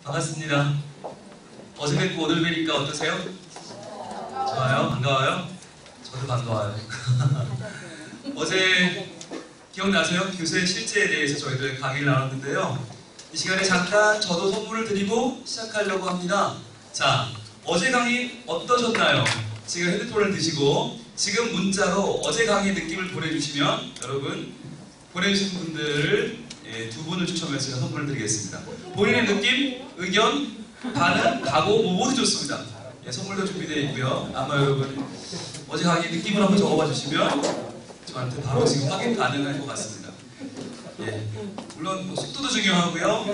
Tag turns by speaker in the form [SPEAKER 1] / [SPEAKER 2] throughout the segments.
[SPEAKER 1] 반갑습니다. 어제 뵙고 오늘 뵈니까 어떠세요? 좋아요? 반가워요? 저도 반가워요. 어제 기억나세요? 교수의 실제에 대해서 저희들 강의를 나눴는데요. 이 시간에 잠깐 저도 선물을 드리고 시작하려고 합니다. 자, 어제 강의 어떠셨나요? 지금 핸드폰을 드시고 지금 문자로 어제 강의 느낌을 보내주시면 여러분 보내주신 분들을 두 분을 추첨해서 제가 선물을 드리겠습니다. 본인의 느낌, 의견, 반응, 각오 모두 좋습니다. 선물도 준비되어 있고요. 아마 여러분 어제 강의 느낌을 한번 적어봐 주시면 저한테 바로 지금 확인 가능할 것 같습니다. 물론 속도도 중요하고요.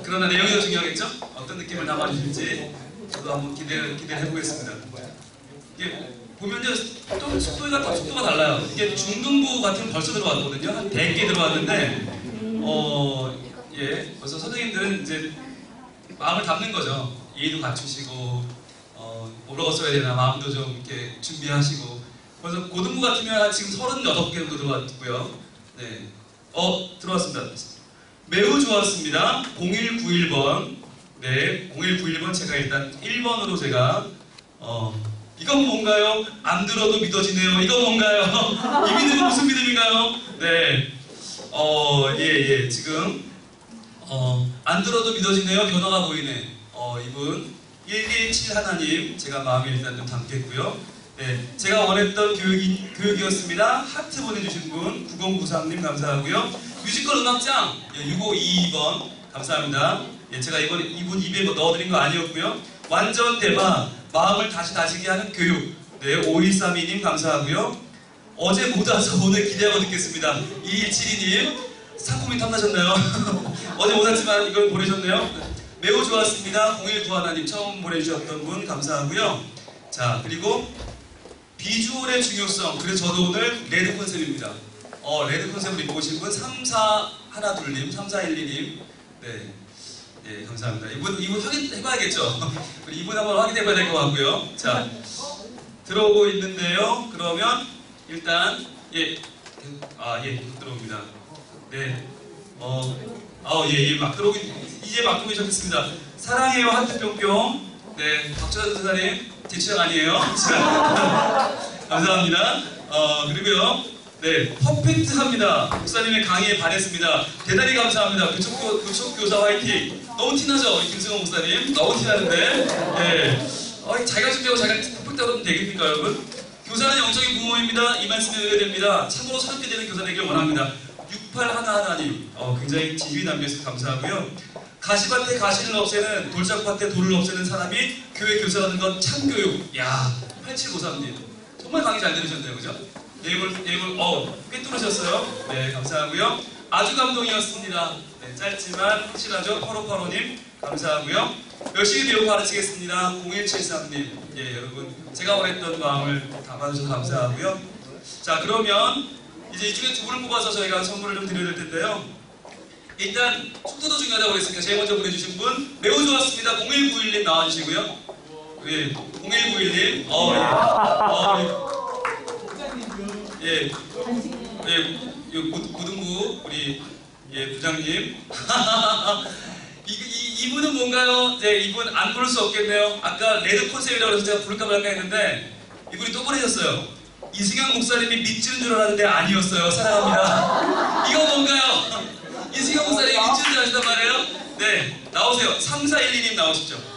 [SPEAKER 1] 그러나 내용이 더 중요하겠죠? 어떤 느낌을 담아주실지 저도 한번 기대를 해보겠습니다. 이게 보면요, 속도가 달라요. 이게 중등부 같은 건 벌써 들어왔거든요. 한 100개 들어왔는데 벌써 선생님들은 이제 마음을 담는 거죠. 예의도 갖추시고 뭐라고 써야 되나 마음도 좀 이렇게 준비하시고. 그래서 고등부 같으면 지금 38개 정도 들어왔고요. 네, 들어왔습니다. 매우 좋았습니다. 0191번. 네, 0191번 제가 일단 1번으로 제가 이건 뭔가요? 안 들어도 믿어지네요. 이건 뭔가요? 이 믿음은 무슨 믿음인가요? 네, 지금 안 들어도 믿어지네요. 변화가 보이네. 이분 117 하나님 제가 마음에 일단 좀 담겠고요. 네, 제가 원했던 교육이었습니다. 하트 보내주신 분 9093님 감사하고요. 뮤지컬 음악장 6522번 감사합니다. 제가 이분 입에 넣어드린 거 아니었고요. 완전 대박 마음을 다시 다지게 하는 교육. 네, 5132님 감사하고요. 어제 못 와서 오늘 기대하고 듣겠습니다. 2172님 상품이 탐나셨나요? 어제 못 왔지만 이걸 보내셨네요. 매우 좋았습니다. 019 하나님 처음 보내주셨던 분 감사하고요. 자, 그리고 비주얼의 중요성. 그래서 저도 오늘 레드 컨셉입니다. 레드 컨셉을 입고 오신 분 3412님 3412님 네, 감사합니다. 이분 확인해봐야겠죠? 이분 한번 확인해봐야 될 것 같고요. 자, 들어오고 있는데요. 그러면 일단 계속 들어옵니다. 네, 이제 막 들어오기 시작했습니다. 사랑해요 하트 뿅뿅. 네, 박철환 선생님 제 취향 아니에요. 감사합니다. 그리고요. 네, 퍼펙트합니다. 목사님의 강의에 반했습니다. 대단히 감사합니다. 교촉교사 화이팅. 너무 티나죠? 김승호 목사님. 너무 티나는데. 네. 자기가 준비하고 자기가 퍼펙트하면 되겠습니까, 여러분? 교사는 영적인 부모입니다. 이 말씀에 의뢰됩니다. 참으로 사랑게 되는 교사 되길 원합니다. 6811님. 굉장히 지휘 남겨주셔서 감사하고요. 가시밭에 가시를 없애는, 돌짝밭에 돌을 없애는 사람이 교회 교사라는 건 참교육. 야, 8753님. 정말 강의 잘 들으셨네요, 그죠? 네이블, 꽤 뚫으셨어요. 네, 감사하고요. 아주 감동이었습니다. 네, 짧지만 확실하죠? 8585님, 감사하고요. 열심히 배우고 가르치겠습니다. 0173님, 여러분, 제가 원했던 마음을 담아주셔서 감사하고요. 자, 그러면 이제 이 중에 두 분을 뽑아서 저희가 선물을 좀 드려야 될 텐데요. 일단, 속도도 중요하다고 그랬으니까 제일 먼저 보내주신 분, 매우 좋았습니다. 0191님 나와주시고요. 0191님, 고등부 우리 부장님. 이분은 뭔가요? 네, 이분 안 부를 수 없겠네요. 아까 레드 컨셉이라고 해서 제가 부를까 말까 했는데 이분이 또 보내셨어요. 이승영 목사님이 믿지는 줄 알았는데 아니었어요. 사랑합니다. 이거 뭔가요? 이승영 목사님이 믿지는 줄 아시단 말이에요? 네, 나오세요. 3412님 나오시죠.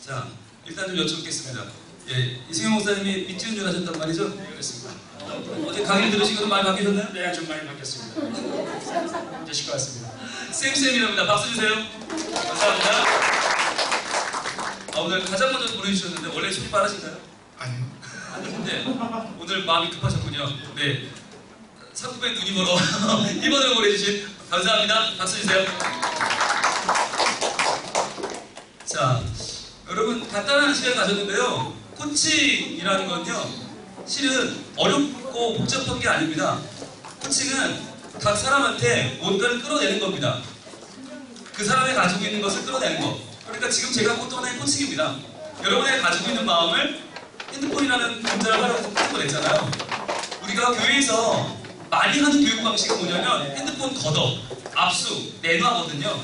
[SPEAKER 1] 자, 일단 좀 여쭤보겠습니다. 이승영 목사님이 믿지는 줄 아셨단 말이죠?
[SPEAKER 2] 네, 그렇습니다.
[SPEAKER 1] 어제 강의 들으시고도 많이 바뀌셨나요?
[SPEAKER 2] 네, 좀 많이 바뀌었습니다. 되실 것 같습니다.
[SPEAKER 1] 쌤쌤이랍니다. 박수 주세요. 감사합니다. 오늘 가장 먼저 보내주셨는데 원래 손이 빠르신가요?
[SPEAKER 2] 아니요.
[SPEAKER 1] 아닌데 오늘 마음이 급하셨군요. 네, 상품에 눈이 멀어 1번을 보내주신 감사합니다. 박수 주세요. 자, 여러분 간단한 시간 가졌는데요. 코칭이라는 건요, 실은 어렵고 복잡한 게 아닙니다. 코칭은 각 사람한테 뭔가를 끌어내는 겁니다. 그 사람이 가지고 있는 것을 끌어내는 거. 그러니까 지금 제가 보통 하나의 코칭입니다. 여러분이 가지고 있는 마음을 핸드폰이라는 문자를 활용해서 끄집어 냈잖아요. 우리가 교회에서 많이 하는 교육 방식은 뭐냐면 핸드폰 걷어, 압수, 내놔거든요.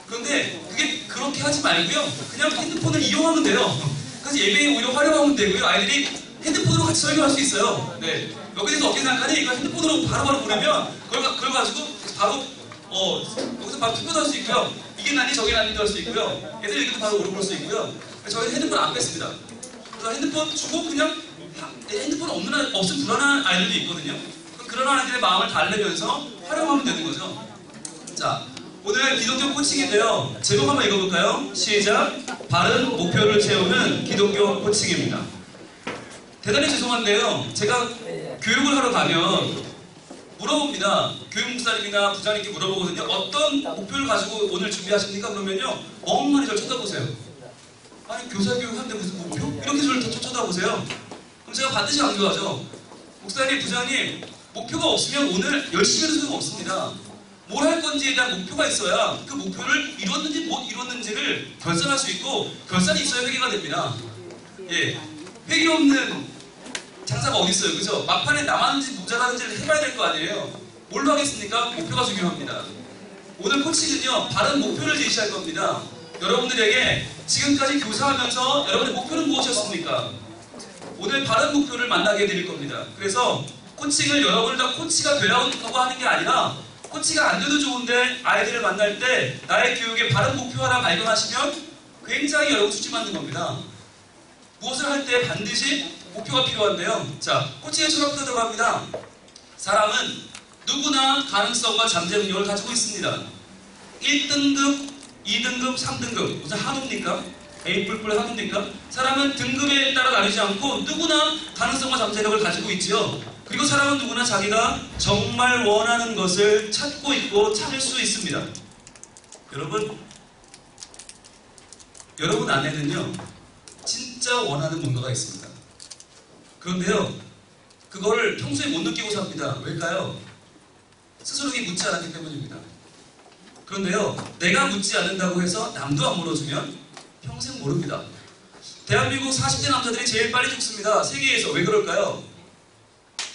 [SPEAKER 1] 그런데 그게 그렇게 하지 말고요. 그냥 핸드폰을 이용하면 돼요. 그래서 예배에 오히려 활용하면 되고요. 아이들이 핸드폰으로 같이 설교할 수 있어요. 네. 여기서 어떻게 생각하니? 이거 핸드폰으로 바로바로 보내면 그걸 가지고 바로 여기서 바로 투표도 할 수 있고요. 이게 낫니 저게 낫니도 할 수 있고요. 애들 얘기도 바로 물어볼 수 있고요. 저희는 핸드폰 안 뺐습니다. 그래서 핸드폰 주고 그냥 핸드폰 없으면 불안한 아이들도 있거든요. 그런 아이들의 마음을 달래면서 활용하면 되는 거죠. 자, 오늘 기독교 코칭인데요. 제목 한번 읽어볼까요? 시작! 바른 목표를 채우는 기독교 코칭입니다. 대단히 죄송한데요. 제가 교육을 하러 가면 물어봅니다. 교육 목사님이나 부장님께 물어보거든요. 어떤 목표를 가지고 오늘 준비하십니까? 그러면요. 멍하니 저를 쳐다보세요. 아니 교사 교육하는데 무슨 목표? 이렇게 저를 쳐다보세요. 그럼 제가 반드시 강조하죠. 목사님, 부장님 목표가 없으면 오늘 열심히 해도 소용없습니다. 뭘 할 건지에 대한 목표가 있어야 그 목표를 이뤘는지 못 이뤘는지를 결산할 수 있고 결산이 있어야 회개가 됩니다. 예, 회개 없는 장사가 어디 있어요, 그죠? 막판에 남았는지 모자라는지를 해봐야 될 거 아니에요. 뭘로 하겠습니까? 목표가 중요합니다. 오늘 코칭은요, 바른 목표를 제시할 겁니다. 여러분들에게 지금까지 교사하면서 여러분의 목표는 무엇이었습니까? 오늘 바른 목표를 만나게 해드릴 겁니다. 그래서 코칭을 여러분을 다 코치가 되라고 하는 게 아니라 코치가 안 돼도 좋은데 아이들을 만날 때 나의 교육의 바른 목표 하나 발견하시면 굉장히 여러분 수지 맞는 겁니다. 무엇을 할 때 반드시 목표가 필요한데요. 자, 코칭의 철학부터 들어갑니다. 사람은 누구나 가능성과 잠재 능력을 가지고 있습니다. 1등급, 2등급, 3등급. 무슨 한우입니까? A++ 한우입니까? 사람은 등급에 따라 나뉘지 않고 누구나 가능성과 잠재력을 가지고 있지요. 그리고 사람은 누구나 자기가 정말 원하는 것을 찾고 있고 찾을 수 있습니다. 여러분 안에는요, 진짜 원하는 뭔가가 있습니다. 그런데요, 그거를 평소에 못 느끼고 삽니다. 왜일까요? 스스로에게 묻지 않았기 때문입니다. 그런데요, 내가 묻지 않는다고 해서 남도 안 물어주면 평생 모릅니다. 대한민국 40대 남자들이 제일 빨리 죽습니다. 세계에서. 왜 그럴까요?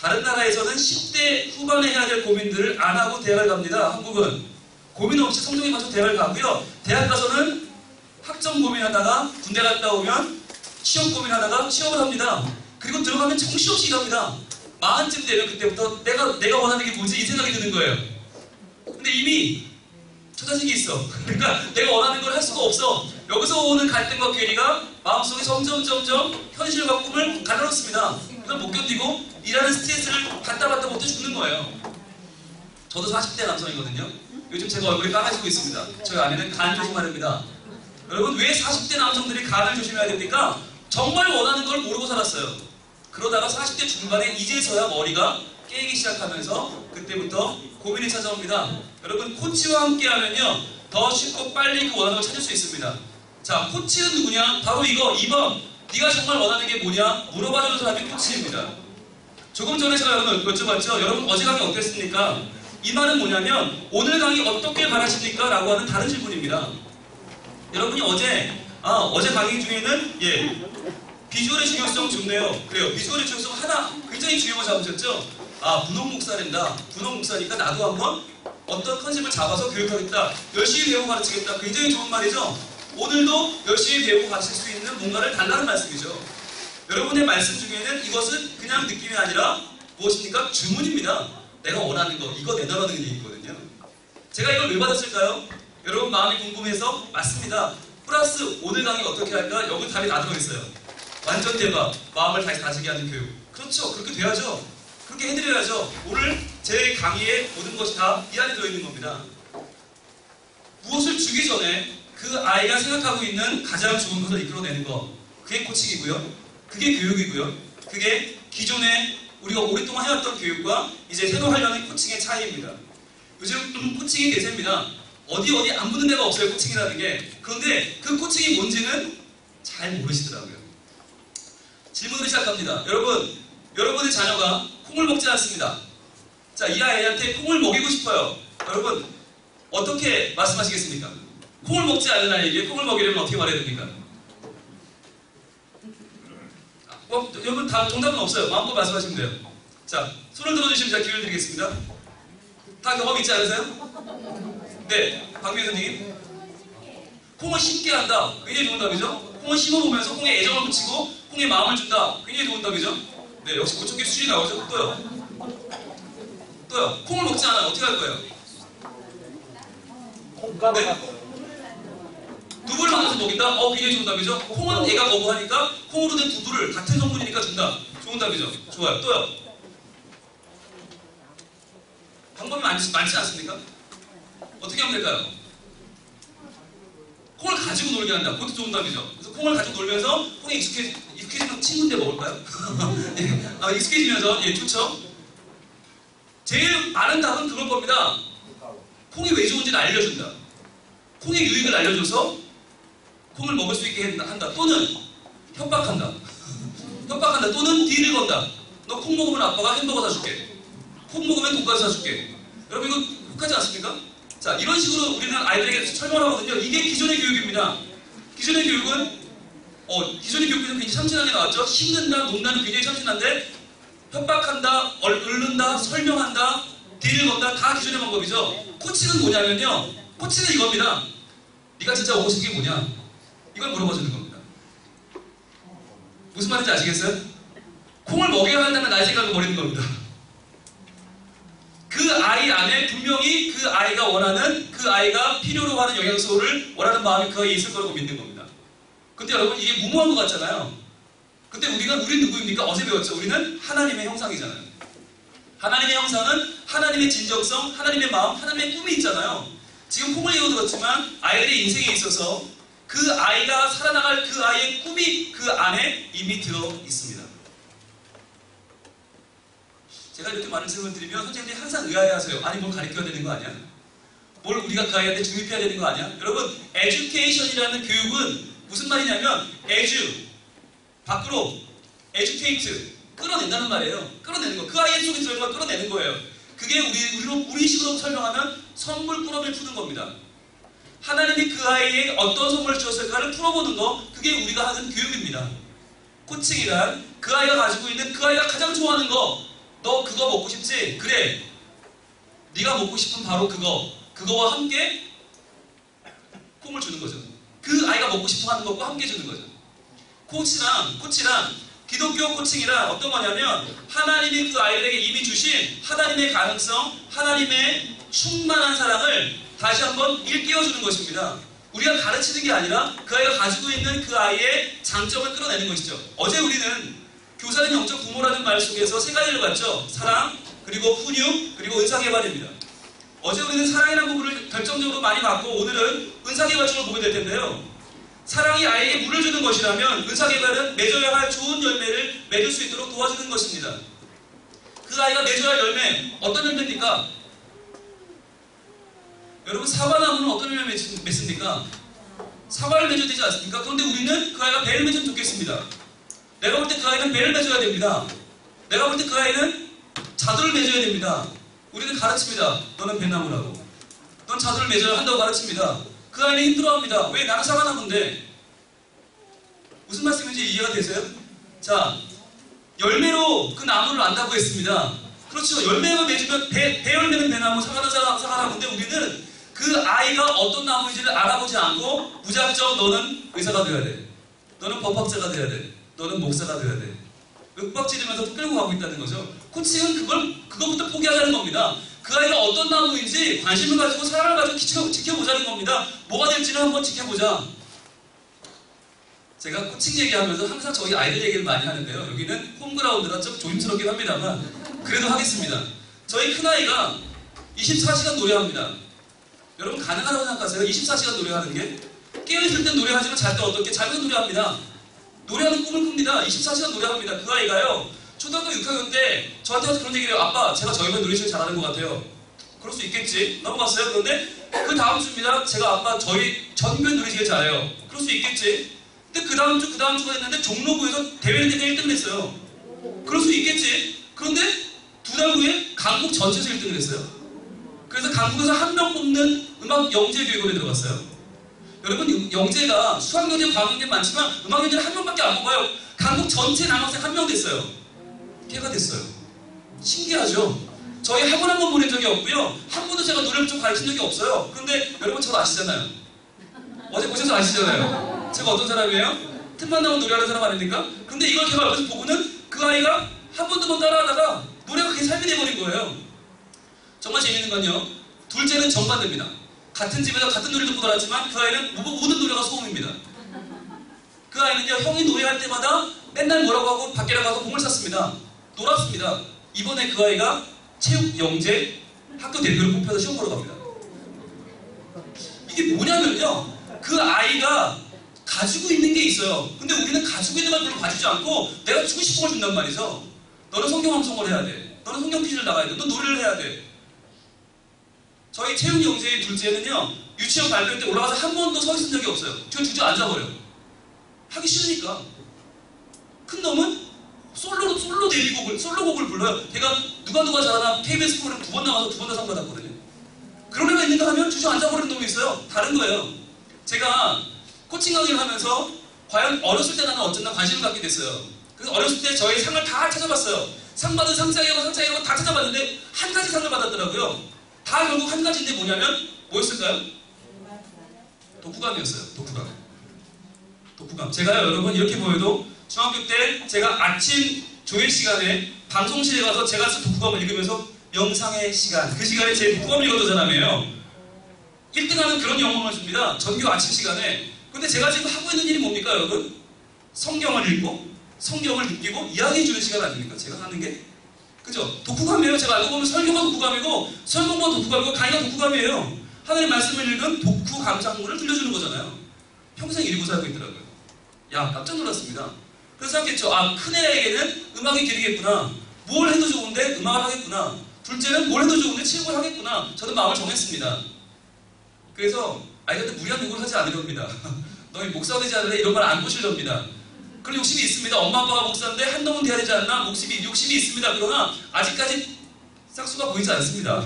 [SPEAKER 1] 다른 나라에서는 10대 후반에 해야 될 고민들을 안 하고 대학을 갑니다. 한국은 고민 없이 성적이 맞춰 대학을 가고요. 대학 가서는 학점 고민하다가 군대 갔다 오면 시험 고민하다가 시험을 합니다. 그리고 들어가면 정신없이 일합니다. 40쯤 되면 그때부터 내가 원하는 게 뭐지? 이 생각이 드는 거예요. 근데 이미 처자식이 있어. 그러니까 내가 원하는 걸 할 수가 없어. 여기서 오는 갈등과 괴리가 마음속에 점점 현실과 꿈을 가려놓습니다. 그걸 못 견디고 일하는 스트레스를 받다 못해 죽는 거예요. 저도 40대 남성이거든요. 요즘 제가 얼굴이 까매지고 있습니다. 저희 아내는 간 조심하렵니다. 여러분, 왜 40대 남성들이 간을 조심해야 됩니까? 정말 원하는 걸 모르고 살았어요. 그러다가 40대 중반에 이제서야 머리가 깨기 시작하면서 그때부터 고민이 찾아옵니다. 여러분, 코치와 함께 하면요, 더 쉽고 빨리 그 원하는 걸 찾을 수 있습니다. 자, 코치는 누구냐? 바로 이거 2번. 네가 정말 원하는 게 뭐냐? 물어봐주는 사람이 코치입니다. 조금 전에 제가 여러분 여쭤봤죠? 여러분 어제 강의 어땠습니까? 이 말은 뭐냐면 오늘 강의 어떻게 바라십니까? 라고 하는 다른 질문입니다. 여러분이 어제 강의 중에는 비주얼의 중요성 좋네요. 그래요. 비주얼의 중요성 하나 굉장히 중요한 거 잡으셨죠? 분홍 목사랜다. 분홍 목사니까 나도 한번 어떤 컨셉을 잡아서 교육하겠다. 열심히 배우고 가르치겠다. 굉장히 좋은 말이죠? 오늘도 열심히 배우고 가르칠 수 있는 뭔가를 달라는 말씀이죠. 여러분의 말씀 중에는 이것은 그냥 느낌이 아니라 무엇입니까? 주문입니다. 내가 원하는 거, 이거 내놔라는 게 있거든요. 제가 이걸 왜 받았을까요? 여러분 마음이 궁금해서? 맞습니다. 플러스 오늘 강의 어떻게 할까? 여기 답이 다 들어있어요. 완전 대박. 마음을 다시 다지게 하는 교육. 그렇죠. 그렇게 돼야죠. 그렇게 해드려야죠. 오늘 제 강의의 모든 것이 다 이 안에 들어있는 겁니다. 무엇을 주기 전에 그 아이가 생각하고 있는 가장 좋은 것을 이끌어내는 것. 그게 코칭이고요. 그게 교육이고요. 그게 기존에 우리가 오랫동안 해왔던 교육과 이제 새로 하려는 코칭의 차이입니다. 요즘 코칭이 대세입니다. 어디 안 붙는 데가 없어요, 코칭이라는 게. 그런데 그 코칭이 뭔지는 잘 모르시더라고요. 질문을 시작합니다. 여러분의 자녀가 콩을 먹지 않습니다. 자, 이 아이한테 콩을 먹이고 싶어요. 여러분, 어떻게 말씀하시겠습니까? 콩을 먹지 않는 아이에게 콩을 먹이려면 어떻게 말해야 됩니까? 여러분 다 정답은 없어요. 마음껏 말씀하시면 돼요. 자, 손을 들어주시면 제가 기회를 드리겠습니다. 다 경험 있지 않으세요? 네, 박미애 선생님. 콩을 심게 한다. 굉장히 좋은 답이죠? 콩을 심어보면서 콩에 애정을 붙이고 콩에 마음을 준다. 굉장히 좋은 답이죠? 네, 역시 고척기 수준이 나오죠? 또요. 또요. 콩을 먹지 않아요. 어떻게 할 거예요?
[SPEAKER 2] 콩가루
[SPEAKER 1] 네? 두부를 만들어서 먹인다? 굉장히 좋은 답이죠? 콩은 애가 거부하니까 콩으로 된 두부를 같은 성분이니까 준다. 좋은 답이죠? 좋아요. 또요. 방법이 많지 않습니까? 어떻게 하면 될까요? 콩을 가지고 놀게 한다. 그것도 좋은 답이죠. 그래서 콩을 가지고 놀면서 콩에 익숙해지면 친구인데 먹을까요? 예, 익숙해지면서, 예, 좋죠. 제일 많은 답은 그럴 겁니다. 콩이 왜 좋은지를 알려준다. 콩의 유익을 알려줘서 콩을 먹을 수 있게 한다. 또는 협박한다. 협박한다. 또는 딜을 건다. 너 콩 먹으면 아빠가 햄버거 사줄게. 콩 먹으면 돈가스 사줄게. 여러분 이거 혹하지 않습니까? 자, 이런 식으로 우리는 아이들에게 설명을 하거든요. 이게 기존의 교육입니다. 기존의 교육은 기존의 교육에서 굉장히 참신하게 나왔죠. 심는다, 논다는 굉장히 참신한데 협박한다, 얽는다, 설명한다, 딜을 건다 다 기존의 방법이죠. 코칭은 뭐냐면요. 코칭은 이겁니다. 네가 진짜 오고 싶은 게 뭐냐? 이걸 물어봐주는 겁니다. 무슨 말인지 아시겠어요? 콩을 먹여야 한다는 나의 생각을 버리는 겁니다. 그 아이 안에 분명히 그 아이가 원하는, 그 아이가 필요로 하는 영양소를 원하는 마음이 그 아이에 있을 거라고 믿는 겁니다. 근데 여러분 이게 무모한 것 같잖아요. 근데 우리 누구입니까? 어제 배웠죠. 우리는 하나님의 형상이잖아요. 하나님의 형상은 하나님의 진정성, 하나님의 마음, 하나님의 꿈이 있잖아요. 지금 콩을 예로 들었지만 아이들의 인생에 있어서 그 아이가 살아나갈 그 아이의 꿈이 그 안에 이미 들어 있습니다. 제가 이렇게 많은 질문을 드리면 선생님들이 항상 의아해하세요. 아니 뭘 가르쳐야 되는 거 아니야? 뭘 우리가 그 아이한테 주입해야 되는 거 아니야? 여러분, 에듀케이션이라는 교육은 무슨 말이냐면 밖으로 에듀케이트 끌어낸다는 말이에요. 끌어내는 거. 그 아이 속에 들어있는 걸 끌어내는 거예요. 그게 우리 식으로 설명하면 선물 꾸러미를 푸는 겁니다. 하나님이 그 아이에게 어떤 선물을 주었을까를 풀어보는 거, 그게 우리가 하는 교육입니다. 코칭이란 그 아이가 가지고 있는, 그 아이가 가장 좋아하는 거, 너 그거 먹고 싶지? 그래. 네가 먹고 싶은 바로 그거와 함께 콩을 주는 거죠. 그 아이가 먹고 싶어 하는 것과 함께 주는 거죠. 코치랑 기독교 코칭이란 어떤 거냐면 하나님이 그 아이들에게 이미 주신 하나님의 가능성, 하나님의 충만한 사랑을 다시 한번 일깨워주는 것입니다. 우리가 가르치는 게 아니라 그 아이가 가지고 있는 그 아이의 장점을 끌어내는 것이죠. 어제 우리는 교사는 영적 부모라는 말 속에서 세 가지를 봤죠. 사랑, 그리고 훈육, 그리고 은사개발입니다. 어제 우리는 사랑이라는 부분을 결정적으로 많이 봤고 오늘은 은사개발 쪽을 보게 될 텐데요. 사랑이 아이에게 물을 주는 것이라면 은사개발은 맺어야 할 좋은 열매를 맺을 수 있도록 도와주는 것입니다. 그 아이가 맺어야 할 열매, 어떤 열매입니까? 여러분, 사과나무는 어떤 열매 맺습니까? 사과를 맺어야 되지 않습니까? 그런데 우리는 그 아이가 배를 맺으면 좋겠습니다. 내가 볼 때 그 아이는 배를 맺어야 됩니다. 내가 볼 때 그 아이는 자두를 맺어야 됩니다. 우리는 가르칩니다. 너는 배나무라고. 넌 자두를 맺어야 한다고 가르칩니다. 그 아이는 힘들어합니다. 왜? 나는 사과나무인데. 무슨 말씀인지 이해가 되세요? 자, 열매로 그 나무를 안다고 했습니다. 그렇죠. 열매만 맺으면 배열매는 배나무, 사과나무인데 우리는 그 아이가 어떤 나무인지를 알아보지 않고 무작정 너는 의사가 되어야 돼. 너는 법학자가 되어야 돼. 너는 목사가 되어야 돼. 윽박지르면서 끌고 가고 있다는 거죠. 코칭은 그것부터 포기하자는 겁니다. 그 아이가 어떤 나무인지 관심을 가지고 사랑을 가지고 지켜보자는 겁니다. 뭐가 될지는 한번 지켜보자. 제가 코칭 얘기하면서 항상 저희 아이들 얘기를 많이 하는데요. 여기는 홈그라운드라 좀 조심스럽긴 합니다만 그래도 하겠습니다. 저희 큰아이가 24시간 노래합니다. 여러분 가능하다고 생각하세요? 24시간 노래하는 게? 깨어있을 땐 노래하지만 잘 때 어떻게? 자면서 노래합니다. 노래하는 꿈을 꿉니다. 24시간 노래합니다. 그 아이가요. 초등학교 6학년 때 저한테 와서 그런 얘기를 해요. 아빠, 제가 저희 반 노래 제일 잘하는 것 같아요. 그럴 수 있겠지. 넘어갔어요. 그런데 그 다음 주입니다. 제가 아빠 저희 전교에 노래 제일 잘해요. 그럴 수 있겠지. 근데 그 다음 주가 됐는데 종로구에서 대회 때가 1등을 했어요. 그럴 수 있겠지. 그런데 두 달 후에 강북 전체에서 1등을 했어요. 그래서 강북에서 한 명 뽑는 음악 영재 교육원에 들어갔어요. 여러분 영재가 수학영재, 과학영재 많지만 음악영재는 한 명밖에 안 뽑아요. 강북 전체 남학생 한 명 됐어요. 걔가 됐어요. 신기하죠? 저희 학원 한 번 보낸 적이 없고요. 한 번도 제가 노래를 좀 가르친 적이 없어요. 그런데 여러분 저도 아시잖아요. 어제 보셔서 아시잖아요. 제가 어떤 사람이에요? 틈만 나면 노래하는 사람 아닙니까? 근데 이걸 제가 옆에서 보고는 그 아이가 한 번 두 번 따라하다가 노래가 그게 삶이 돼버린 거예요. 정말 재밌는 건요. 둘째는 정반대입니다. 같은 집에서 같은 노래 듣고 놀았지만 그 아이는 모든 노래가 소음입니다. 그 아이는요, 형이 노래할 때마다 맨날 뭐라고 하고 밖에 나가서 공을 쌌습니다. 놀았습니다. 이번에 그 아이가 체육 영재 학교 대표를 뽑혀서 시험 보러 갑니다. 이게 뭐냐면요, 그 아이가 가지고 있는 게 있어요. 근데 우리는 가지고 있는 걸 별로 봐주지 않고 내가 주고 싶은 걸 준단 말이죠. 너는 성경 암송을 해야 돼. 너는 성경 퀴즈를 나가야 돼. 너 노래를 해야 돼. 저희 체육 영재의 둘째는요, 유치원 발표 때 올라가서 한 번도 서 있은 적이 없어요. 저 주저앉아버려. 하기 싫으니까. 큰 놈은 솔로 데뷔곡을, 솔로곡을 불러요. 걔가 누가 잘하나 KBS 프로그램 2번 나가서 2번 다 상 받았거든요. 그런 애가 있는가 하면 주저앉아버리는 놈이 있어요. 다른 거예요. 제가 코칭 강의를 하면서 과연 어렸을 때 나는 어쨌나 관심을 갖게 됐어요. 그래서 어렸을 때 저희 상을 다 찾아봤어요. 상 받은 상장이고 다 찾아봤는데 한 가지 상을 받았더라고요. 다 결국 한 가지인데 뭐냐면 뭐였을까요? 독후감이었어요. 독후감. 제가요, 여러분, 이렇게 보여도 중학교 때 제가 아침 조회 시간에 방송실에 가서 제가 쓴 독후감을 읽으면서 명상의 시간, 그 시간에 제 독후감을 읽었던 사람이에요. 1등하는 그런 영광을 줍니다. 전교 아침 시간에. 근데 제가 지금 하고 있는 일이 뭡니까, 여러분? 성경을 읽고 성경을 느끼고 이야기해주는 시간 아닙니까? 제가 하는 게. 그죠? 독후감이에요. 제가 알고 보면 설교가 독후감이고 설문과 독후감이고 강의가 독후감이에요. 하나님의 말씀을 읽은 독후 감상문을 들려주는 거잖아요. 평생 이러고 살고 있더라고요. 야, 깜짝 놀랐습니다. 그래서 생각했죠. 아, 큰애에게는 음악이 길이겠구나. 뭘 해도 좋은데 음악을 하겠구나. 둘째는 뭘 해도 좋은데 체육을 하겠구나. 저는 마음을 정했습니다. 그래서 아이한테 무리한 요구를 하지 않으렵니다. 너희 목사가 되지 않을래? 이런 말 안 보시렵니다. 그런 욕심이 있습니다. 엄마 아빠가 목사인데 한 놈은 돼야 되지 않나? 욕심이 있습니다. 그러나 아직까지 싹수가 보이지 않습니다.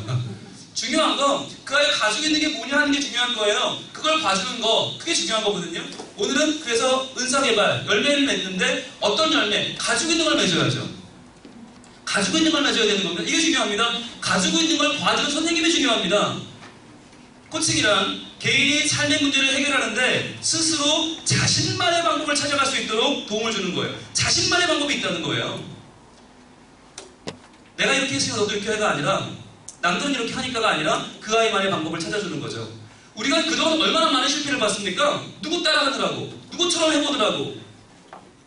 [SPEAKER 1] 중요한 건 그 아이가 가지고 있는 게 뭐냐 하는 게 중요한 거예요. 그걸 봐주는 거, 그게 중요한 거거든요. 오늘은 그래서 은사개발, 열매를 맺는데 어떤 열매? 가지고 있는 걸 맺어야죠. 가지고 있는 걸 맺어야 되는 겁니다. 이게 중요합니다. 가지고 있는 걸 봐주는 선생님이 중요합니다. 코칭이란 개인이 삶의 문제를 해결하는데 스스로 자신만의 방법을 찾아갈 수 있도록 도움을 주는 거예요. 자신만의 방법이 있다는 거예요. 내가 이렇게 했으니 너도 이렇게 해가 아니라, 남들은 이렇게 하니까가 아니라 그 아이만의 방법을 찾아주는 거죠. 우리가 그동안 얼마나 많은 실패를 봤습니까? 누구 따라하느라고, 누구처럼 해보느라고.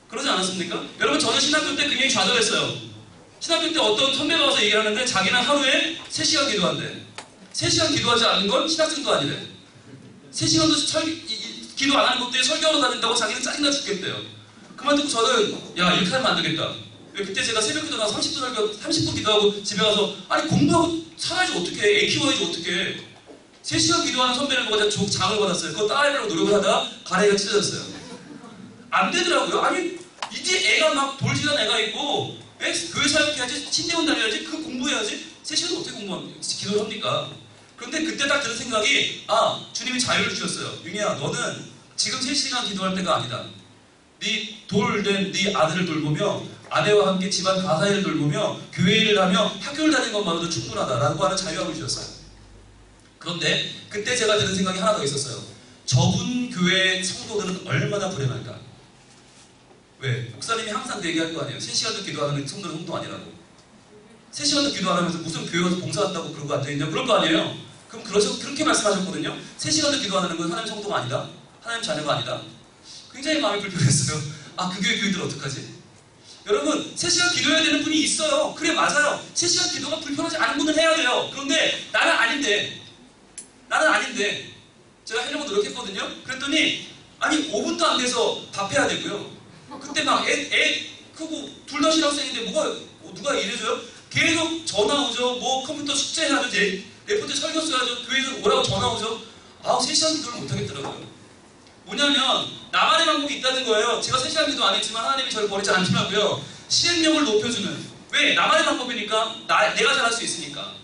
[SPEAKER 1] 그러지 않았습니까? 여러분, 저는 신학교 때 굉장히 좌절했어요. 신학교 때 어떤 선배가 와서 얘기를 하는데 자기는 하루에 3시간 기도한대. 3시간 기도하지 않는 건 신학생도 아니래. 3시간도 기도 안 하는 것도 설교하러 다닌다고 자기는 짜증나 죽겠대요. 그만 듣고 저는 야, 이렇게 하면 안 되겠다. 그때 제가 새벽 기도 나서 30분 기도하고 집에 가서 아니 공부하고 살아야지 어떡해. 애 키워야지 어떡해. 3시간 기도하는 선배를 보고 제가 장을 받았어요. 그거 따라하려고 노력을 하다가 가래가 찢어졌어요. 안 되더라고요. 아니 이제 애가 막 돌지는 애가 있고 교회 사역해야지, 신대원 다녀야지, 그 공부해야지 3시간 어떻게 기도를 합니까? 그런데 그때 딱 드는 생각이, 아, 주님이 자유를 주셨어요. 윤희야, 너는 지금 3시간 기도할 때가 아니다. 네 돌된 네 아들을 돌보며 아내와 함께 집안 가사일을 돌보며 교회 일을 하며 학교를 다니는 것만으로도 충분하다라고 하는 자유함을 주셨어요. 그런데 그때 제가 드는 생각이 하나 더 있었어요. 저분 교회의 성도들은 얼마나 불행할까? 왜? 목사님이 항상 그 얘기할 거 아니에요. 3시간도 기도하는 성도는 성도 아니라고. 3시간도 기도 안 하면서 무슨 교회 가서 봉사 왔다고 그러고 앉아있냐? 그럴 거 아니에요. 그럼 그렇게 말씀하셨거든요. 3시간도 기도 안 하는 건 하나님 성도가 아니다. 하나님 자녀가 아니다. 굉장히 마음이 불편했어요. 아, 그 교회 교인들 어떡하지? 여러분, 3시간 기도해야 되는 분이 있어요. 그래, 맞아요. 3시간 기도가 불편하지 않은 분은 해야 돼요. 그런데 나는 아닌데 제가 하려고 노력했거든요. 그랬더니 아니 5분도 안 돼서 답해야 되고요. 그때 막 애 크고 둘 다 신학생인데 누가 일해줘요? 계속 전화 오죠. 뭐 컴퓨터 숙제해야죠. 레포트 설교 써야죠. 교회에서 오라고 전화 오죠. 아, 3시간 기도를 못하겠더라고요. 뭐냐면 나만의 방법이 있다는 거예요. 제가 3시간 기도 안 했지만 하나님이 저를 버리지 않더라고요. 실행력을 높여주는. 왜? 나만의 방법이니까. 내가 잘할 수 있으니까.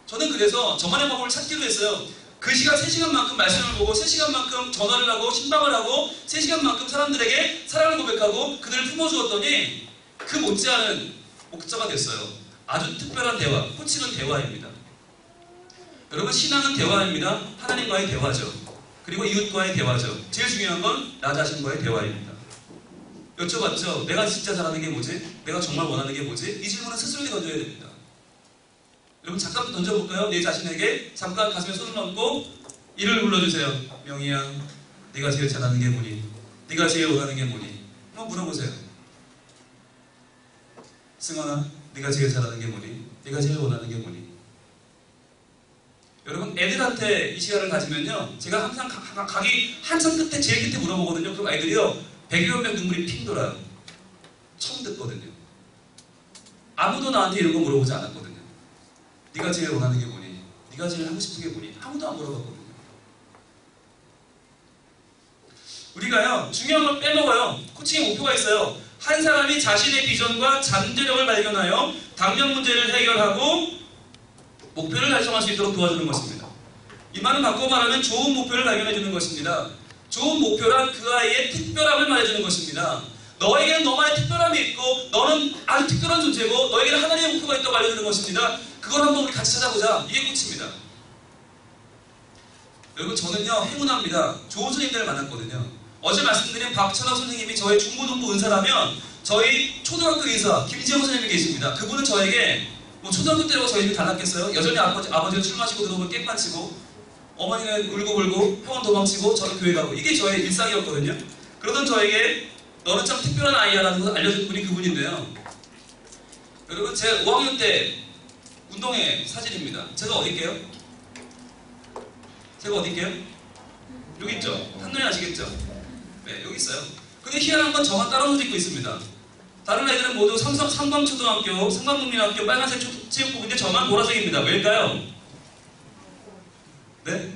[SPEAKER 1] 저는 그래서 저만의 방법을 찾기로 했어요. 그 시간 3시간만큼 말씀을 보고 3시간만큼 전화를 하고 신방을 하고 3시간만큼 사람들에게 사랑을 고백하고 그들을 품어주었더니 그 못지않은 목자가 됐어요. 아주 특별한 대화, 코칭은 대화입니다. 여러분, 신앙은 대화입니다. 하나님과의 대화죠. 그리고 이웃과의 대화죠. 제일 중요한 건 나 자신과의 대화입니다. 여쭤봤죠. 내가 진짜 잘하는 게 뭐지? 내가 정말 원하는 게 뭐지? 이 질문은 스스로에게 던져야 됩니다. 여러분, 잠깐 던져볼까요? 내 자신에게 잠깐 가슴에 손을 얹고 이를 불러주세요. 명희야, 네가 제일 잘하는 게 뭐니? 네가 제일 원하는 게 뭐니? 한번 물어보세요. 승원아, 네가 제일 잘하는 게 뭐니? 네가 제일 원하는 게 뭐니? 여러분, 애들한테 이 시간을 가지면요, 제가 항상 가기 한참 끝에 제일 끝에 물어보거든요. 그럼 아이들이요 100여 명 눈물이 핑 돌아요. 처음 듣거든요. 아무도 나한테 이런 거 물어보지 않았거든요. 네가 제일 원하는 게 뭐니? 네가 제일 하고 싶은 게 뭐니? 아무도 안 물어봤거든요. 우리가요 중요한 걸 빼먹어요. 코칭의 목표가 있어요. 한 사람이 자신의 비전과 잠재력을 발견하여 당면 문제를 해결하고 목표를 달성할 수 있도록 도와주는 것입니다. 이 말은 바꿔 말하면 좋은 목표를 발견해 주는 것입니다. 좋은 목표란 그 아이의 특별함을 말해주는 것입니다. 너에게는 너만의 특별함이 있고 너는 아주 특별한 존재고 너에게는 하나님의 목표가 있다고 알려주는 것입니다. 그걸 한번 우리 같이 찾아보자. 이게 꽃입니다. 여러분, 저는요 행운합니다. 좋은 선생님들을 만났거든요. 어제 말씀드린 박찬호 선생님이 저의 중고등부 은사라면 저희 초등학교 의사 김지영 선생님이 계십니다. 그분은 저에게 뭐 초등학교 때라고 저희 집이 달랐겠어요? 여전히 아버지가 술 마시고 들어오면 깽판 치고 어머니는 울고 형은 도망치고 저는 교회 가고 이게 저의 일상이었거든요. 그러던 저에게 너는 참 특별한 아이야라는 것을 알려준 분이 그분인데요. 여러분, 제가 5학년 때 운동회 사진입니다. 제가 어딜게요? 여기 있죠? 한눈에 아시겠죠? 네, 여기 있어요. 근데 희한한 건 저만 다른 옷 입고 있습니다. 다른 애들은 모두 삼광초등학교, 삼광국민학교 빨간색 체육복인데 저만 보라색입니다. 왜일까요? 네?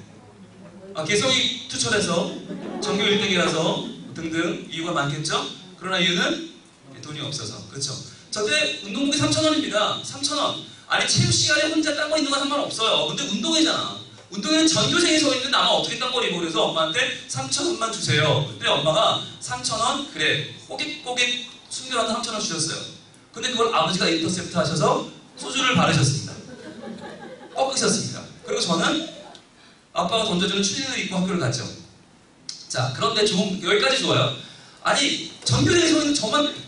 [SPEAKER 1] 개성이 투철해서 전교 1등이라서 등등 이유가 많겠죠? 그러나 이유는 돈이 없어서. 그렇죠? 저때 운동복이 3,000원입니다. 3,000원. 아니, 체육 시간에 혼자 딴 거 있는 거 상관없어요. 근데 운동회잖아. 운동회는 전교생이 서 있는데 나만 어떻게 딴 걸 입어? 그래서 엄마한테 3,000원만 주세요. 근데 엄마가 3,000원? 그래. 꼬깃꼬깃 숨겨놨던 3,000원 주셨어요. 근데 그걸 아버지가 인터셉트 하셔서 소주를 바르셨습니다. 꺾으셨습니다. 그리고 저는 아빠가 던져주는 추리닝을 입고 학교를 갔죠. 자, 그런데 여기까지 좋아요. 아니, 전교생에 서 있는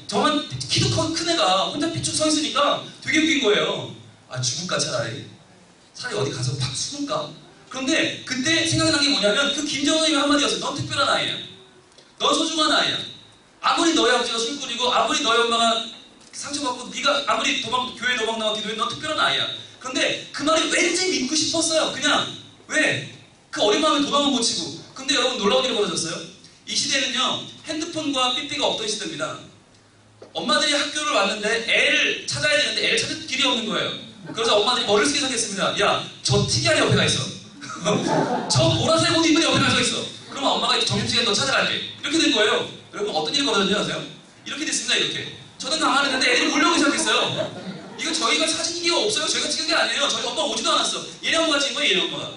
[SPEAKER 1] 저만 키도 큰 애가 혼자 삐쭉 서 있으니까 되게 웃긴 거예요. 아, 죽을까 차라리 어디 가서 팍 숨을까? 그런데 그때 생각난 게 뭐냐면 그 김정은이 한마디였어요. 넌 특별한 아이야. 넌 소중한 아이야. 아무리 너희 아버지가 술꾼이고 아무리 너희 엄마가 상처받고 네가 아무리 교회 도망 나와 기도해 넌 특별한 아이야. 그런데 그 말이 왠지 믿고 싶었어요. 그냥 왜? 그 어린 마음에 도망을 못 치고. 근데 여러분, 놀라운 일이 벌어졌어요. 이 시대는요 핸드폰과 삐삐가 없던 시대입니다. 엄마들이 학교를 왔는데 애를 찾아야 되는데 애를 찾을 길이 없는 거예요. 그래서 엄마들이 머리를 쓰기 시작했습니다. 야, 저 특이한 애 옆에 가 있어. 저 보라색 옷 입은 애 옆에 가 있어. 그러면 엄마가 점심시간에 너 찾아갈게. 이렇게 된 거예요. 여러분, 어떤 일이 벌어졌는지 아세요? 이렇게 됐습니다. 이렇게. 저는 가만히 있는데 애들이 몰려오기 시작했어요. 이거 저희가 사진 기계가 없어요. 저희가 찍은 게 아니에요. 저희 엄마 오지도 않았어. 얘네 엄마가 찍은 거예요. 얘네 엄마가.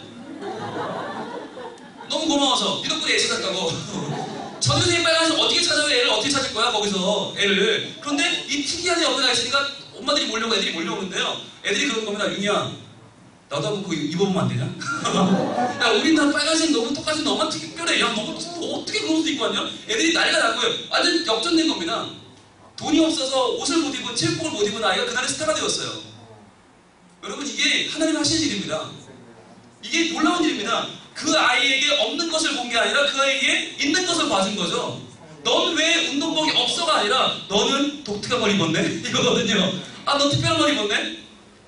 [SPEAKER 1] 너무 고마워서 네 덕분에 애 찾았다고. 전교생이 빨간색 어떻게 찾아요? 애를 어떻게 찾을 거야 거기서 애를. 그런데 이 특이한 애 옆에 가 있으니까 엄마들이 몰려오고 애들이 몰려오는데요. 애들이 그런 겁니다. 윤희야, 나도 한번 그거 입어보면 안 되냐? 야, 우린 다 빨간색 너무 똑같이 너만 특별해. 야, 너 어떻게 그런 옷도 입고 왔냐? 애들이 난리가 난 거예요. 완전 역전된 겁니다. 돈이 없어서 옷을 못 입은, 체육복을 못 입은 아이가 그날의 스타가 되었어요. 여러분, 이게 하나님 하시는 일입니다. 이게 놀라운 일입니다. 그 아이에게 없는 것을 본 게 아니라 그 아이에게 있는 것을 봐준 거죠. 넌 왜 운동복이 없어가 아니라 너는 독특한 걸 입었네? 이거거든요. 아, 넌 특별한 걸 입었네?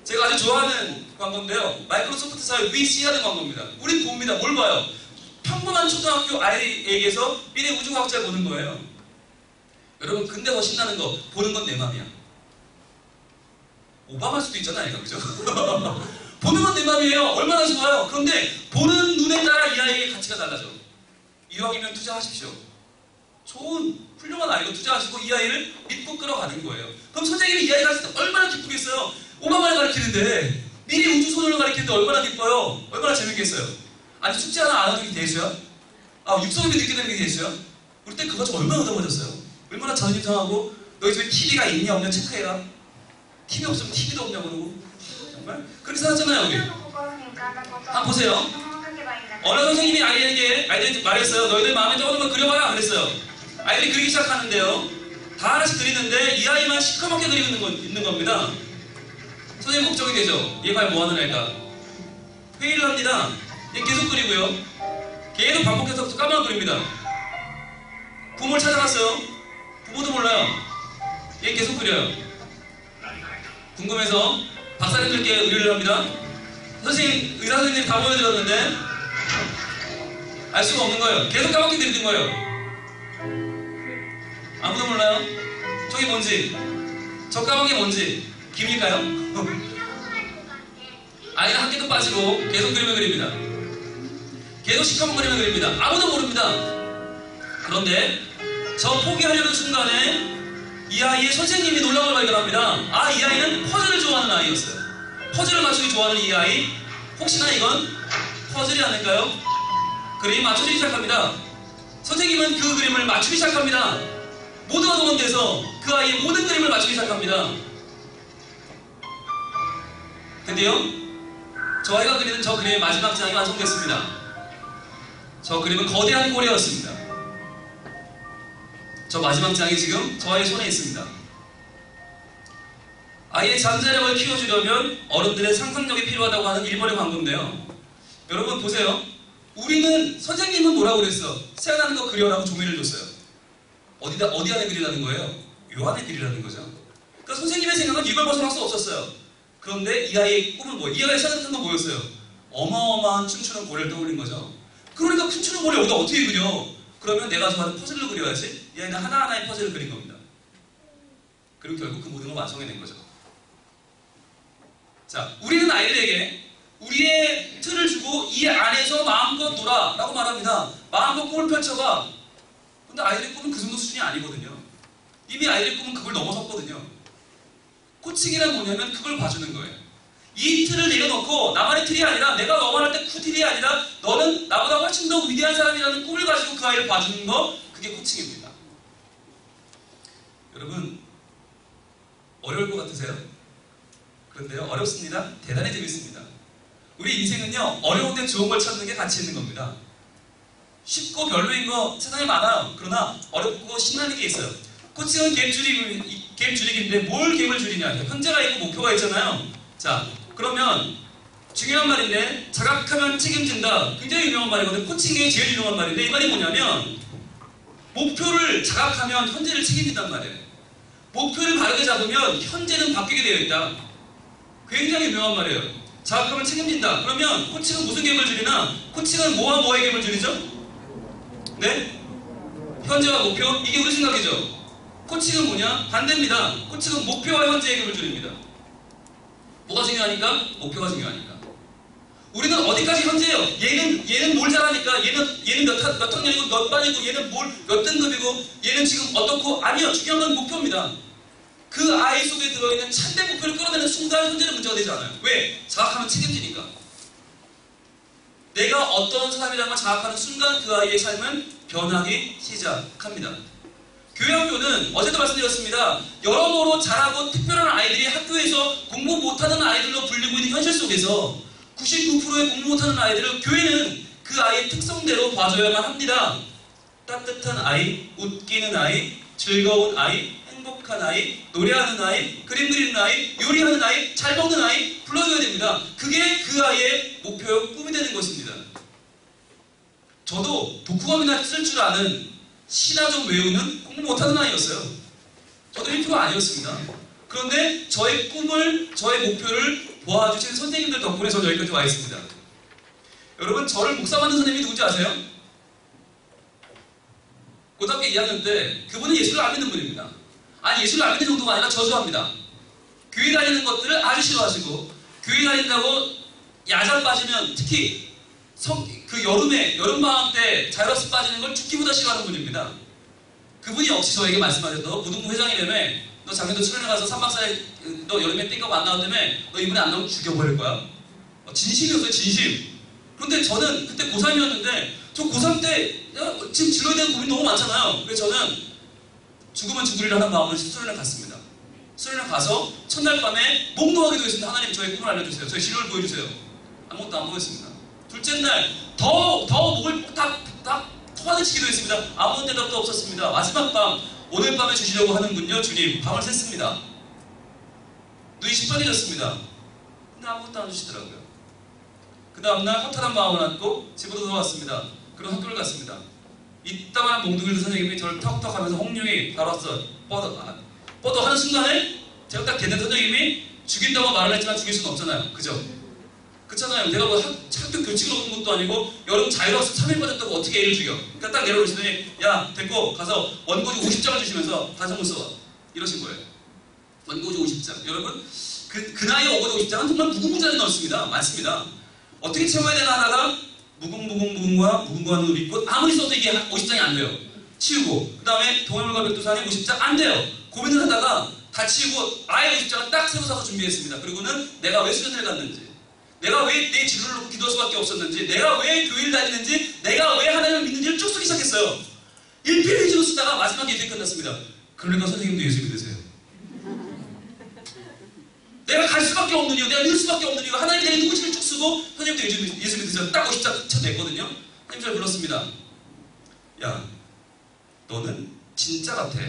[SPEAKER 1] 제가 아주 좋아하는 광고인데요. 마이크로소프트사의 VC라는 광고입니다. 우린 봅니다. 뭘 봐요? 평범한 초등학교 아이에게서 미래 우주과학자를 보는 거예요. 여러분, 근데 더 신나는 거, 보는 건 내 맘이야. 오바마일 수도 있잖아, 아이가. 그죠? 보는 건 내 맘이에요. 얼마나 좋아요. 그런데 보는 눈에 따라 이 아이의 가치가 달라져. 이왕이면 투자하십시오. 좋은 훌륭한 아이로 투자하시고 이 아이를 믿고 끌어가는 거예요. 그럼 선생님이 이 아이가 얼마나 기쁘겠어요. 오바마를 가르치는데 미리 우주소녀를 가르치는데 얼마나 기뻐요. 얼마나 재밌겠어요. 아니 숙제 하나 안 하는 게 대수야? 아 육성입이 늦게 되는 게 대수야? 우리 때 그거 가지고 얼마나 얻어맞았어요? 얼마나 자존심 상하고 너희 집에 TV가 있냐 없냐 체크해라. TV 없으면 TV도 없냐고 그러고 정말? 그렇게 살았잖아요 우리. 한번 보세요. 어느 선생님이 아이들한테 말했어요. 너희들 마음에 떠오르는 거 그려봐라 그랬어요. 아이들이 그리기 시작하는데요. 다 하나씩 그리는데 이 아이만 시커멓게 그리고 있는 겁니다. 선생님 걱정이 되죠. 얘 과연 뭐 하는 애일까? 회의를 합니다. 얘 계속 그리고요. 계속 반복해서 까만 그립니다. 부모를 찾아갔어요. 부모도 몰라요. 얘 계속 그려요. 궁금해서 박사님들께 의뢰를 합니다. 선생님, 의사 선생님 다 보여드렸는데 알 수가 없는 거예요. 계속 까맣게 그리는 거예요. 아무도 몰라요? 저게 뭔지? 저 까만 게 뭔지? 김일까요? 아이는 한 개도 빠지고 계속 그림을 그립니다. 계속 시커먼 그림을 그립니다. 아무도 모릅니다. 그런데 저 포기하려는 순간에 이 아이의 선생님이 놀라운 걸 발견합니다. 아, 이 아이는 퍼즐을 좋아하는 아이였어요. 퍼즐을 맞추기 좋아하는 이 아이, 혹시나 이건 퍼즐이 아닐까요? 그림이 맞춰지기 시작합니다. 선생님은 그 그림을 맞추기 시작합니다. 모두가 동원돼서 그 아이의 모든 그림을 맞추기 시작합니다. 드디어 저 아이가 그리는 저 그림의 마지막 장이 완성됐습니다. 저 그림은 거대한 고래였습니다. 저 마지막 장이 지금 저 아이의 손에 있습니다. 아이의 잠재력을 키워주려면 어른들의 상상력이 필요하다고 하는 일본의 광고인데요. 여러분 보세요. 우리는 선생님은 뭐라고 그랬어? 생각나는 거 그려라고 종이를 줬어요. 어디 안에 그리라는 거예요? 요 안에 그리라는 거죠. 그러니까 선생님의 생각은 이걸 벗어날 수 없었어요. 그런데 이 아이의 꿈은 뭐예요? 이 아이가 생각했던 건 뭐였어요? 어마어마한 춤추는 고래를 떠올린 거죠. 그러니까 춤추는 고래 여기다 어떻게 그려? 그러면 내가 좋아하는 퍼즐을 그려야지. 이 아이는 하나하나의 퍼즐을 그린 겁니다. 그리고 결국 그 모든 걸 완성해낸 거죠. 자, 우리는 아이들에게 우리의 틀을 주고 이 안에서 마음껏 놀아 라고 말합니다. 마음껏 꿈을 펼쳐봐. 근데 아이들의 꿈은 그 정도 수준이 아니거든요. 이미 아이들의 꿈은 그걸 넘어섰거든요. 코칭이란 뭐냐면 그걸 봐주는 거예요. 이 틀을 내려놓고 나만의 틀이 아니라 내가 너만 할 때 쿠틀이 아니라 너는 나보다 훨씬 더 위대한 사람이라는 꿈을 가지고 그 아이를 봐주는 거, 그게 코칭입니다. 여러분 어려울 것 같으세요? 그런데요, 어렵습니다. 대단히 재밌습니다. 우리 인생은요, 어려운데 좋은 걸 찾는 게 가치 있는 겁니다. 쉽고 별로인 거 세상에 많아요. 그러나 어렵고 신나는 게 있어요. 코칭은 갭 줄이기인데 뭘 갭을 줄이냐? 현재가 있고 목표가 있잖아요. 자, 그러면 중요한 말인데 자각하면 책임진다. 굉장히 유명한 말이거든요. 코칭계의 제일 유명한 말인데 이 말이 뭐냐면 목표를 자각하면 현재를 책임진단 말이에요. 목표를 바르게 잡으면 현재는 바뀌게 되어 있다. 굉장히 유명한 말이에요. 자각하면 책임진다. 그러면 코칭은 무슨 갭을 줄이나? 코칭은 뭐와 뭐의 갭을 줄이죠? 네? 현재와 목표? 이게 우리 생각이죠. 코칭은 뭐냐? 반대입니다. 코칭은 목표와 현재의 갭을 줄입니다. 뭐가 중요하니까? 목표가 중요하니까. 우리는 어디까지 현재예요? 얘는 뭘 잘하니까 얘는 몇 학년이고 몇 반이고 얘는 몇 등급이고 얘는 지금 어떻고, 아니요. 중요한 건 목표입니다. 그 아이 속에 들어있는 참된 목표를 끌어내는 순간 현재는 문제가 되지 않아요. 왜? 자각하면 책임지니까. 내가 어떤 사람이라는 걸 자각하는 순간 그 아이의 삶은 변하기 시작합니다. 교양교는 어제도 말씀드렸습니다. 여러모로 잘하고 특별한 아이들이 학교에서 공부 못하는 아이들로 불리고 있는 현실 속에서 99%의 공부 못하는 아이들을 교회는 그 아이의 특성대로 봐줘야만 합니다. 따뜻한 아이, 웃기는 아이, 즐거운 아이, 행복한 아이, 노래하는 아이, 그림 그리는 아이, 요리하는 아이, 잘 먹는 아이 불러줘야 됩니다. 그게 그 아이의 목표, 꿈이 되는 것입니다. 저도 독후감이나 쓸 줄 아는, 시나 좀 외우는 공부 못하는 아이였어요. 저도 1% 아니었습니다. 그런데 저의 꿈을, 저의 목표를 도와주신 선생님들 덕분에 저는 여기까지 와 있습니다. 여러분, 저를 목사 만든 선생님이 누군지 아세요? 고등학교 2학년 때 그분은 예수를 안 믿는 분입니다. 아니, 예수를 안 믿는 정도가 아니라 저주합니다. 교회 다니는 것들을 아주 싫어하시고, 교회 다닌다고 야자 빠지면, 특히 그 여름방학 때 자율학습 빠지는 걸 죽기보다 싫어하는 분입니다. 그분이 역시 저에게 말씀하셨죠. 너 무등부 회장이라며, 너 작년도 수련회 가서 3박 4일 너 여름에 땡값 안 나왔다며, 너 이번에 안 나오면 죽여버릴 거야. 진심이었어요, 진심. 근데 저는 그때 고3이었는데 저 고3 때 지금 진로에 대한 고민 너무 많잖아요. 그래서 저는 죽으면 죽으리라 하는 마음으로 수련회 갔습니다. 수련회 가서 첫날 밤에 몽롱하게 되었습니다. 하나님 저의 꿈을 알려주세요. 저의 진로를 보여주세요. 아무것도 안 보였습니다. 둘째 날 더 목을 딱 토하듯이 기도했습니다. 아무 대답도 없었습니다. 마지막 밤 오늘 밤에 주시려고 하는군요. 주님 밤을 샜습니다. 눈이 시뻘개졌습니다. 근데 아무것도 안 주시더라고요. 그 다음날 허탈한 마음을 안고 집으로 돌아왔습니다. 그리고 학교를 갔습니다. 이따만 몽둥이를 선생님이 저를 턱턱 하면서 홍룡이 바로 왔어. 뻗어 하는 순간에 제가 딱 대는 선생님이 죽인다고 말을 했지만 죽일 수는 없잖아요. 그죠? 그렇잖아요. 내가 뭐 학교 교칙을 얻은 것도 아니고 여름 자율학습 3일 빠졌다고 어떻게 애를 죽여. 그러니까 딱 내려오시더니 야 됐고 가서 원고지 50장을 주시면서 가정을 써와. 이러신 거예요. 원고지 50장. 여러분 그 나이에 원고지 50장은 정말 무궁무진하게 넓습니다. 많습니다. 어떻게 채워야 되나 하다가 무궁무궁과 눈을 잇고 아무리 써도 이게 50장이 안 돼요. 치우고 그 다음에 동해물과 백두산이 50장 안 돼요. 고민을 하다가 다 치우고 아예 50장을 딱 새로 사서 준비했습니다. 그리고는 내가 왜 수련회를 갔는지, 내가 왜 내 진로를 놓고 기도할 수밖에 없었는지, 내가 왜 교회를 다니는지, 내가 왜 하나님을 믿는지를 쭉 쓰기 시작했어요. 1페이지로 쓰다가 마지막에 이렇게 끝났습니다. 그러니까 선생님도 예수 믿으세요. 내가 갈 수밖에 없는 이유, 내가 믿을 수밖에 없는 이유, 하나님이 내 누구지를 쭉 쓰고 선생님도 예수 믿으세요. 딱 50장 쳐냈거든요. 선생님 잘 불렀습니다. 야, 너는 진짜 같아.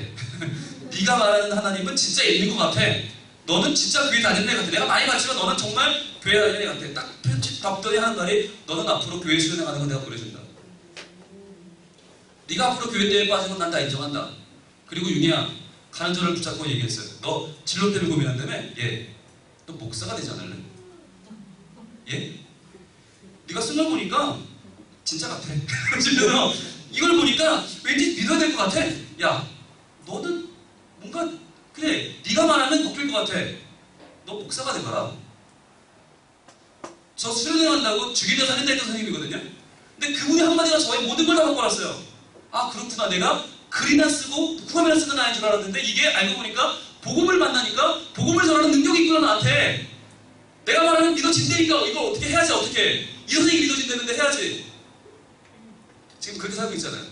[SPEAKER 1] 네가 말하는 하나님은 진짜 있는 것 같아. 너는 진짜 교회 다니는 애 같아. 내가 많이 봤지만 너는 정말 교회 다니는 애 같아. 딱 편집 답변이 하는 말이 너는 앞으로 교회 수련회 가는 건 내가 보내준다. 네가 앞으로 교회 때에 빠지면 난 다 인정한다. 그리고 윤희야, 가는 저를 붙잡고 얘기했어요. 너 진로 때문에 고민한다며? 예. 너 목사가 되지 않을래? 예? 네가 쓴 걸 보니까 진짜 같아. 그러면서 이걸 보니까 왠지 믿어야 될 것 같아. 야, 너는 뭔가 그래, 네가 말하면 먹힐 것 같아. 너 목사가 돼봐라. 저 수련회 간다고 죽이려 살린다 했던 선생님이거든요. 근데 그분이 한마디가 저의 모든 걸 다 바꿔놨어요. 아 그렇구나, 내가 글이나 쓰고 후감이나 쓰는 아이인 줄 알았는데 이게 알고 보니까 복음을 만나니까 복음을 전하는 능력이 있구나 나한테. 내가 말하면 믿어진다니까 이걸 어떻게 해야지. 어떻게 이 선생님이 믿어진다는데 해야지. 지금 그렇게 살고 있잖아요.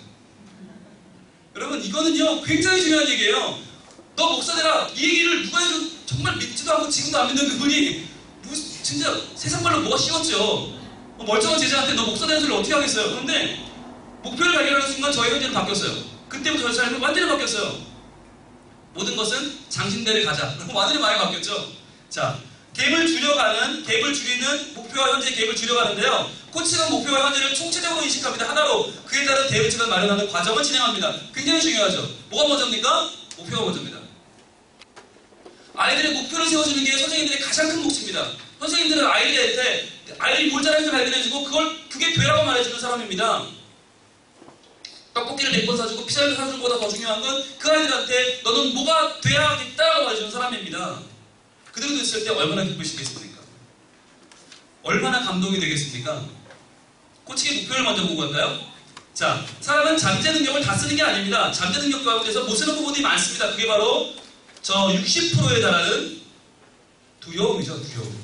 [SPEAKER 1] 여러분 이거는요 굉장히 중요한 얘기예요. 너 목사 되라 이 얘기를 누가 해도 정말 믿지도 않고 지금도 안 믿는 그분이 진짜 세상 말로 뭐가 쉬웠죠. 멀쩡한 제자한테 너 목사 되는 소리를 어떻게 하겠어요. 그런데 목표를 발견하는 순간 저의 현재는 바뀌었어요. 그때부터 저의 삶은 완전히 바뀌었어요. 모든 것은 장신대를 가자. 완전히 많이 바뀌었죠. 자, 갭을 줄이는 목표와 현재 갭을 줄여가는데요. 코칭은 목표와 현재를 총체적으로 인식합니다. 하나로 그에 따른 대응책을 마련하는 과정을 진행합니다. 굉장히 중요하죠. 뭐가 먼저입니까? 목표가 먼저입니다. 아이들의 목표를 세워주는 게 선생님들의 가장 큰 몫입니다. 선생님들은 아이들이 뭘 잘하는지 발견해주고 그게 되라고 말해주는 사람입니다. 떡볶이를 100번 사주고 피자를 사주는 것보다 더 중요한 건 그 아이들한테 너는 뭐가 돼야겠다고 말해주는 사람입니다. 그대로 됐을 때 얼마나 기쁘시겠습니까? 얼마나 감동이 되겠습니까? 코칭의 목표를 먼저 보고 갈까요? 자, 사람은 잠재 능력을 다 쓰는 게 아닙니다. 잠재 능력 가운데서 못 쓰는 부분이 많습니다. 그게 바로 저 60%에 달하는 두려움이죠. 두려움.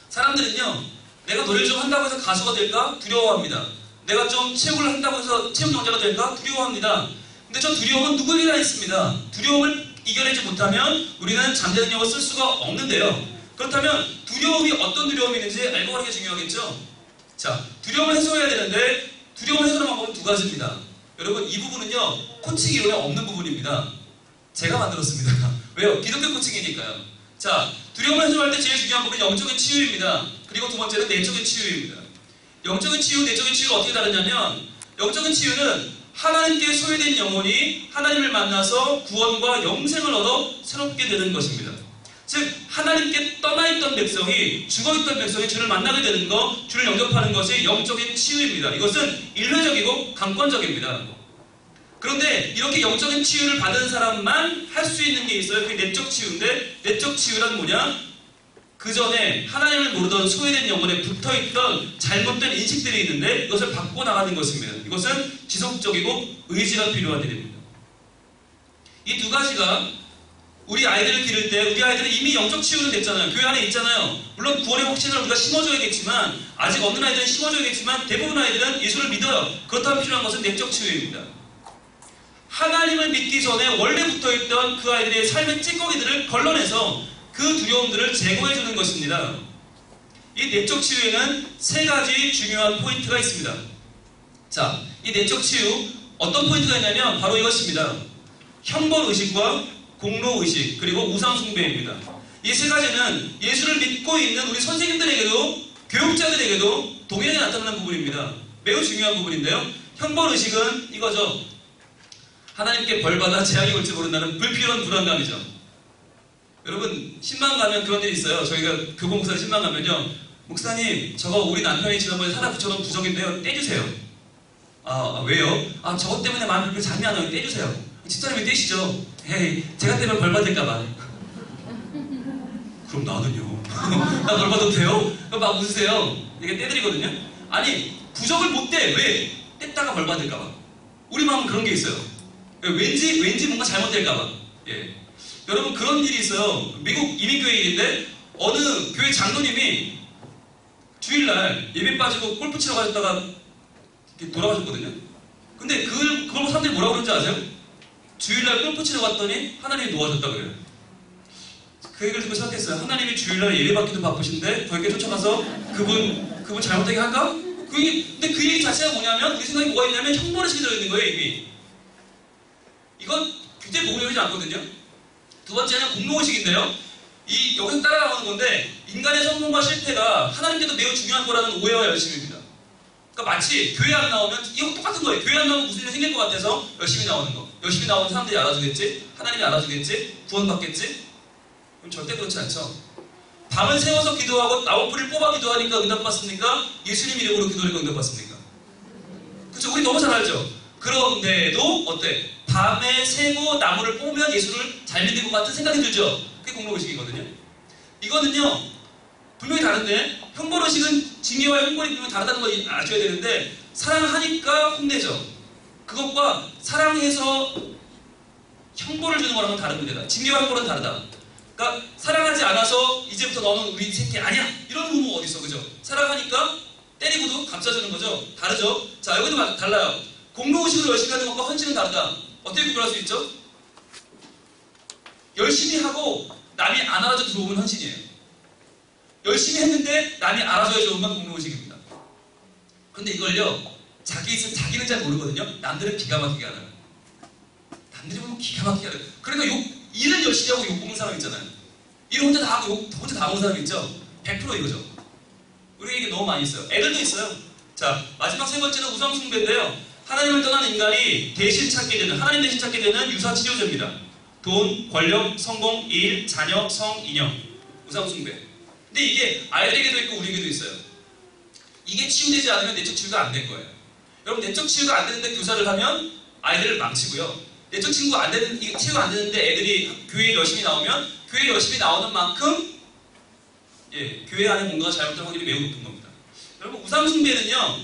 [SPEAKER 1] 사람들은요, 내가 노래를 좀 한다고 해서 가수가 될까? 두려워합니다. 내가 좀 체육을 한다고 해서 체육 영재가 될까? 두려워합니다. 근데 저 두려움은 누구에게나 있습니다. 두려움을 이겨내지 못하면 우리는 잠재 능력을 쓸 수가 없는데요. 그렇다면 두려움이 어떤 두려움이 있는지 알고 가는 게 중요하겠죠? 자, 두려움을 해소해야 되는데 두려움을 해소하는 방법은 두 가지입니다. 여러분 이 부분은요 코칭 이론에 없는 부분입니다. 제가 만들었습니다. 왜요? 기독교 코칭이니까요. 자, 두려움을 해소할 때 제일 중요한 부분은 영적인 치유입니다. 그리고 두 번째는 내적인 치유입니다. 영적인 치유, 내적인 치유가 어떻게 다르냐면 영적인 치유는 하나님께 소유된 영혼이 하나님을 만나서 구원과 영생을 얻어 새롭게 되는 것입니다. 즉 하나님께 떠나있던 백성이 죽어있던 백성이 주를 만나게 되는 것, 주를 영접하는 것이 영적인 치유입니다. 이것은 일회적이고 강권적입니다. 그런데 이렇게 영적인 치유를 받은 사람만 할 수 있는 게 있어요. 그게 내적 치유인데 내적 치유란 뭐냐? 그 전에 하나님을 모르던 소외된 영혼에 붙어있던 잘못된 인식들이 있는데 이것을 바꿔 나가는 것입니다. 이것은 지속적이고 의지가 필요한 일입니다. 이 두 가지가 우리 아이들을 기를 때 우리 아이들은 이미 영적 치유는 됐잖아요. 교회 안에 있잖아요. 물론 구원의 확신을 우리가 심어줘야겠지만 아직 없는 아이들은 심어줘야겠지만 대부분 아이들은 예수를 믿어요. 그렇다면 필요한 것은 내적 치유입니다. 하나님을 믿기 전에 원래 붙어있던 그 아이들의 삶의 찌꺼기들을 걸러내서 그 두려움들을 제거해주는 것입니다. 이 내적 치유에는 세 가지 중요한 포인트가 있습니다. 자, 이 내적 치유 어떤 포인트가 있냐면 바로 이것입니다. 형벌의식과 공로의식 그리고 우상숭배입니다. 이 세 가지는 예수를 믿고 있는 우리 선생님들에게도 교육자들에게도 동일하게 나타나는 부분입니다. 매우 중요한 부분인데요. 형벌의식은 이거죠. 하나님께 벌받아 재앙이 올지 모른다는 불필요한 불안감이죠. 여러분 신방 가면 그런 일이 있어요. 저희가 교보목사님 신방 가면요. 목사님 저거 우리 남편이 지난번에 사다 붙여놓은 부적인데요. 떼주세요. 왜요? 저것 때문에 마음이 그렇게 잠이 안 와요. 떼주세요. 집사님이 떼시죠. 에이 제가 떼면 벌 받을까봐. 그럼 나는요? 나 벌 받아도 돼요? 그럼 막 웃으세요. 이게 떼드리거든요. 아니 부적을 못 떼. 왜? 뗐다가 벌 받을까봐. 우리 마음은 그런 게 있어요. 왠지 뭔가 잘못될까봐. 예. 여러분 그런 일이 있어요. 미국 이민교회 일인데 어느 교회 장로님이 주일날 예배 빠지고 골프 치러 가셨다가 이렇게 돌아가셨거든요. 근데 그걸 보고 사람들이 뭐라고 그러는지 아세요? 주일날 골프 치러 갔더니 하나님이 놓아줬다 그래요. 그 얘기를 듣고 생각했어요. 하나님이 주일날 예배 받기도 바쁘신데 저에게 쫓아가서 그분 잘못되게 할까? 근데 그 얘기 자체가 뭐냐면 우리 생각이 뭐가 있냐면 형벌의식이 들어있는 거예요 이미. 이건 굉장히 복음적이지 않거든요. 두 번째는 공로의식인데요. 여기서 따라 나오는 건데 인간의 성공과 실패가 하나님께도 매우 중요한 거라는 오해와 열심입니다. 그러니까 마치 교회 안 나오면 이거 똑같은 거예요. 교회 안 나오면 무슨 일이 생길 것 같아서 열심히 나오는 거. 열심히 나오는 사람들이 알아주겠지? 하나님이 알아주겠지? 구원받겠지? 그럼 절대 그렇지 않죠. 밤을 새워서 기도하고 나무뿌리를 뽑아 기도하니까 응답받습니까? 예수님 이름으로 기도하니까 응답받습니까? 그렇죠? 우리 너무 잘 알죠? 그런데도 어때? 밤에 새고 나무를 뽑으면 예수를 잘 믿는 것 같은 생각이 들죠? 그게 공로의식이거든요. 이거는요 분명히 다른데 형벌의식은 징계와 형벌이 분명히 다르다는 걸 아셔야 되는데 사랑하니까 혼내죠. 그것과 사랑해서 형벌을 주는 거랑은 다른 문제다. 징계와 형벌은 다르다. 그러니까 사랑하지 않아서 이제부터 너는 우리 새끼 아니야 이런 부모 어디 있어, 그죠? 사랑하니까 때리고도 감싸주는 거죠. 다르죠. 자 여기도 달라요. 공로의식으로 열심히 하는 것과 헌신은 다르다. 어떻게 구별할 수 있죠? 열심히 하고 남이 안 알아줘 들어오면 헌신이에요. 열심히 했는데 남이 알아줘야 좋은 건 공로의식입니다. 근데 이걸요 자기는 잘 모르거든요. 남들은 기가 막히게 알아요. 남들이 보면 기가 막히게 알아요. 그러니까 일은 열심히 하고 욕 먹는 사람 있잖아요. 일 혼자 다 하고 혼자 다 먹는 사람 있죠. 100% 이거죠. 우리에게 너무 많이 있어요. 애들도 있어요. 자 마지막 세 번째는 우상숭배인데요. 하나님을 떠난 인간이 대신 찾게 되는, 하나님 대신 찾게 되는 유사치료제입니다. 돈, 권력, 성공, 일, 자녀, 성, 인형. 우상숭배. 근데 이게 아이들에게도 있고 우리에게도 있어요. 이게 치유되지 않으면 내적 치유가 안 된 거예요. 여러분 내적 치유가 안 되는데 교사를 하면 아이들을 망치고요. 내적 치유가 안 되는데 애들이 교회에 열심히 나오면 교회에 열심히 나오는 만큼 교회 안에 뭔가 잘못된 확률이 매우 높은 겁니다. 여러분 우상숭배는요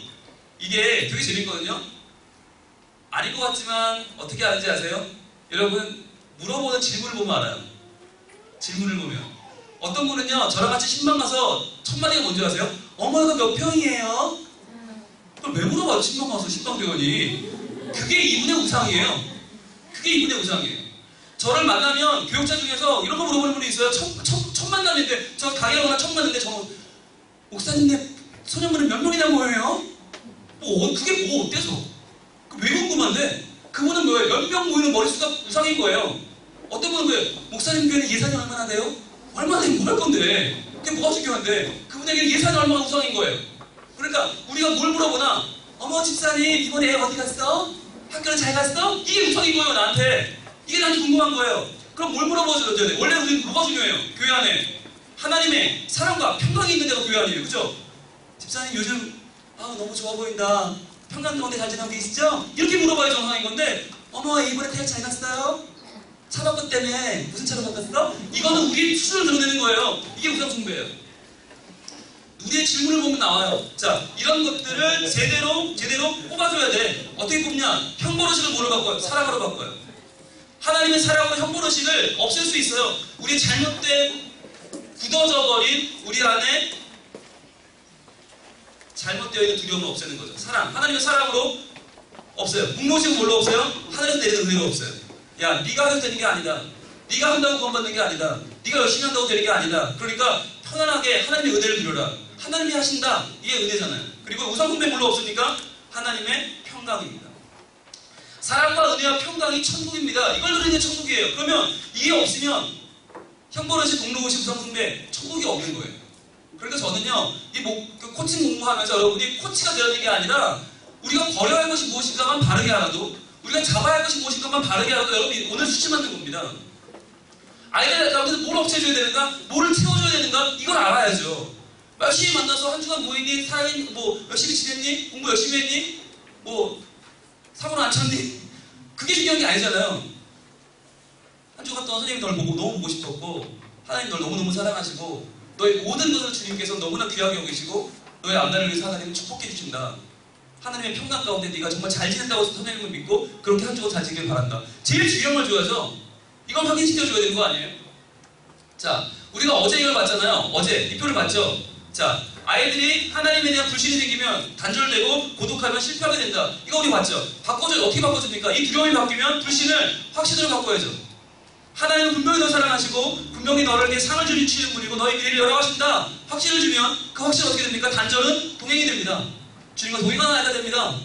[SPEAKER 1] 이게 되게 재밌거든요. 아닌 것 같지만 어떻게 아는지 아세요? 여러분 물어보는 질문을 보면 알아요. 질문을 보면 어떤 분은요 저랑 같이 신방 가서 첫 마디가 뭔지 아세요? 어머니가 몇 평이에요? 그걸 왜 물어봐요? 신방 가서 신방대원이. 그게 이분의 우상이에요. 그게 이분의 우상이에요. 저를 만나면 교육자 중에서 이런 거 물어보는 분이 있어요. 첫 만남인데 저 강의하거나 처음 만났는데 저 목사님네 소년분은 몇 명이나 모여요? 그게 뭐 어때서? 왜 궁금한데 그분은 뭐예요? 몇 명 모이는 머릿수가 우상인 거예요. 어떤 분은 그래요. 목사님 교회는 예산이 얼마나 돼요? 얼마나 되면 뭐 할 건데 그게 뭐가 중요한데 그분에게는 예산이 얼마나 우상인 거예요. 그러니까 우리가 뭘 물어보나 어머 집사님 이번에 애 어디 갔어? 학교는 잘 갔어? 이게 우상인 거예요 나한테. 이게 나한테 궁금한 거예요. 그럼 뭘 물어봐줘야 돼? 원래 우리는 뭐가 중요해요? 교회 안에 하나님의 사랑과 평강이 있는 데가 교회 아니에요. 그죠? 집사님 요즘 너무 좋아 보인다. 평강 가운데 잘 지내고 계시죠? 이렇게 물어봐야 정상인 건데 어머 이번에 대학 잘 갔어요? 차 바꿨 때문에 무슨 차로 바꿨어? 이거는 우리의 수준을 드러내는 거예요. 이게 우상숭배예요. 우리의 질문을 보면 나와요. 자 이런 것들을 제대로 뽑아줘야 돼. 어떻게 뽑냐? 형벌의식을 뭐로 바꿔요? 사랑으로 바꿔요. 하나님의 사랑으로 형벌의식을 없앨 수 있어요. 우리 잘못된 굳어져 버린 우리 안에 잘못되어 있는 두려움을 없애는 거죠. 사랑, 하나님의 사랑으로 없어요. 공로식은 뭘로 없어요? 하늘에서 내리는 은혜로 없어요. 야, 네가 해도 되는 게 아니다. 네가 한다고 구원받는 게 아니다. 네가 열심히 한다고 되는 게 아니다. 그러니까 편안하게 하나님의 은혜를 빌어라. 하나님이 하신다. 이게 은혜잖아요. 그리고 우선 분배 뭘로 없습니까? 하나님의 평강입니다. 사랑과 은혜와 평강이 천국입니다. 이걸 누리는 게 천국이에요. 그러면 이게 없으면 형벌의식, 공로의식, 우선 분배 천국이 없는 거예요. 그러니까 저는요, 그 코칭 공부하면서 여러분이 코치가 되는 게 아니라 우리가 버려야 할 것이 무엇인가만 바르게 알아도, 우리가 잡아야 할 것이 무엇인가만 바르게 알아도 여러분이 오늘 수치 만든 겁니다. 아이들한테 뭘 없애줘야 되는가, 뭐를 채워줘야 되는가, 이걸 알아야죠. 열심히 만나서 한 주간 뭐 했니? 사랑했니? 뭐 열심히 지냈니? 공부 열심히 했니? 뭐 사고는 안 쳤니? 그게 중요한 게 아니잖아요. 한 주간 동안 선생님이 널 보고 너무 보고 싶었고 하나님 널 너무너무 사랑하시고 너의 모든 것을 주님께서 너무나 귀하게 여기시고 너의 앞날을 위해서 하나님은 축복해 주신다. 하나님의 평강 가운데 네가 정말 잘 지낸다고 선생님을 믿고 그렇게 한 주간 잘 지내길 바란다. 제일 중요한 걸 줘야죠. 이걸 확인시켜줘야 되는 거 아니에요? 자, 우리가 어제 이걸 봤잖아요. 어제 이 표를 봤죠. 자, 아이들이 하나님에 대한 불신이 생기면 단절되고 고독하면 실패하게 된다. 이거 우리 봤죠? 바꿔줘요. 어떻게 바꿔줍니까? 이 두려움이 바뀌면 불신을 확신으로 바꿔야죠. 하나님은 분명히 너 사랑하시고 분명히 너에게 상을 주시는 분이고 너의 미래를 열어가신다. 확신을 주면 그 확신은 어떻게 됩니까? 단절은 동행이 됩니다. 주님과 동행하는 아이가 됩니다.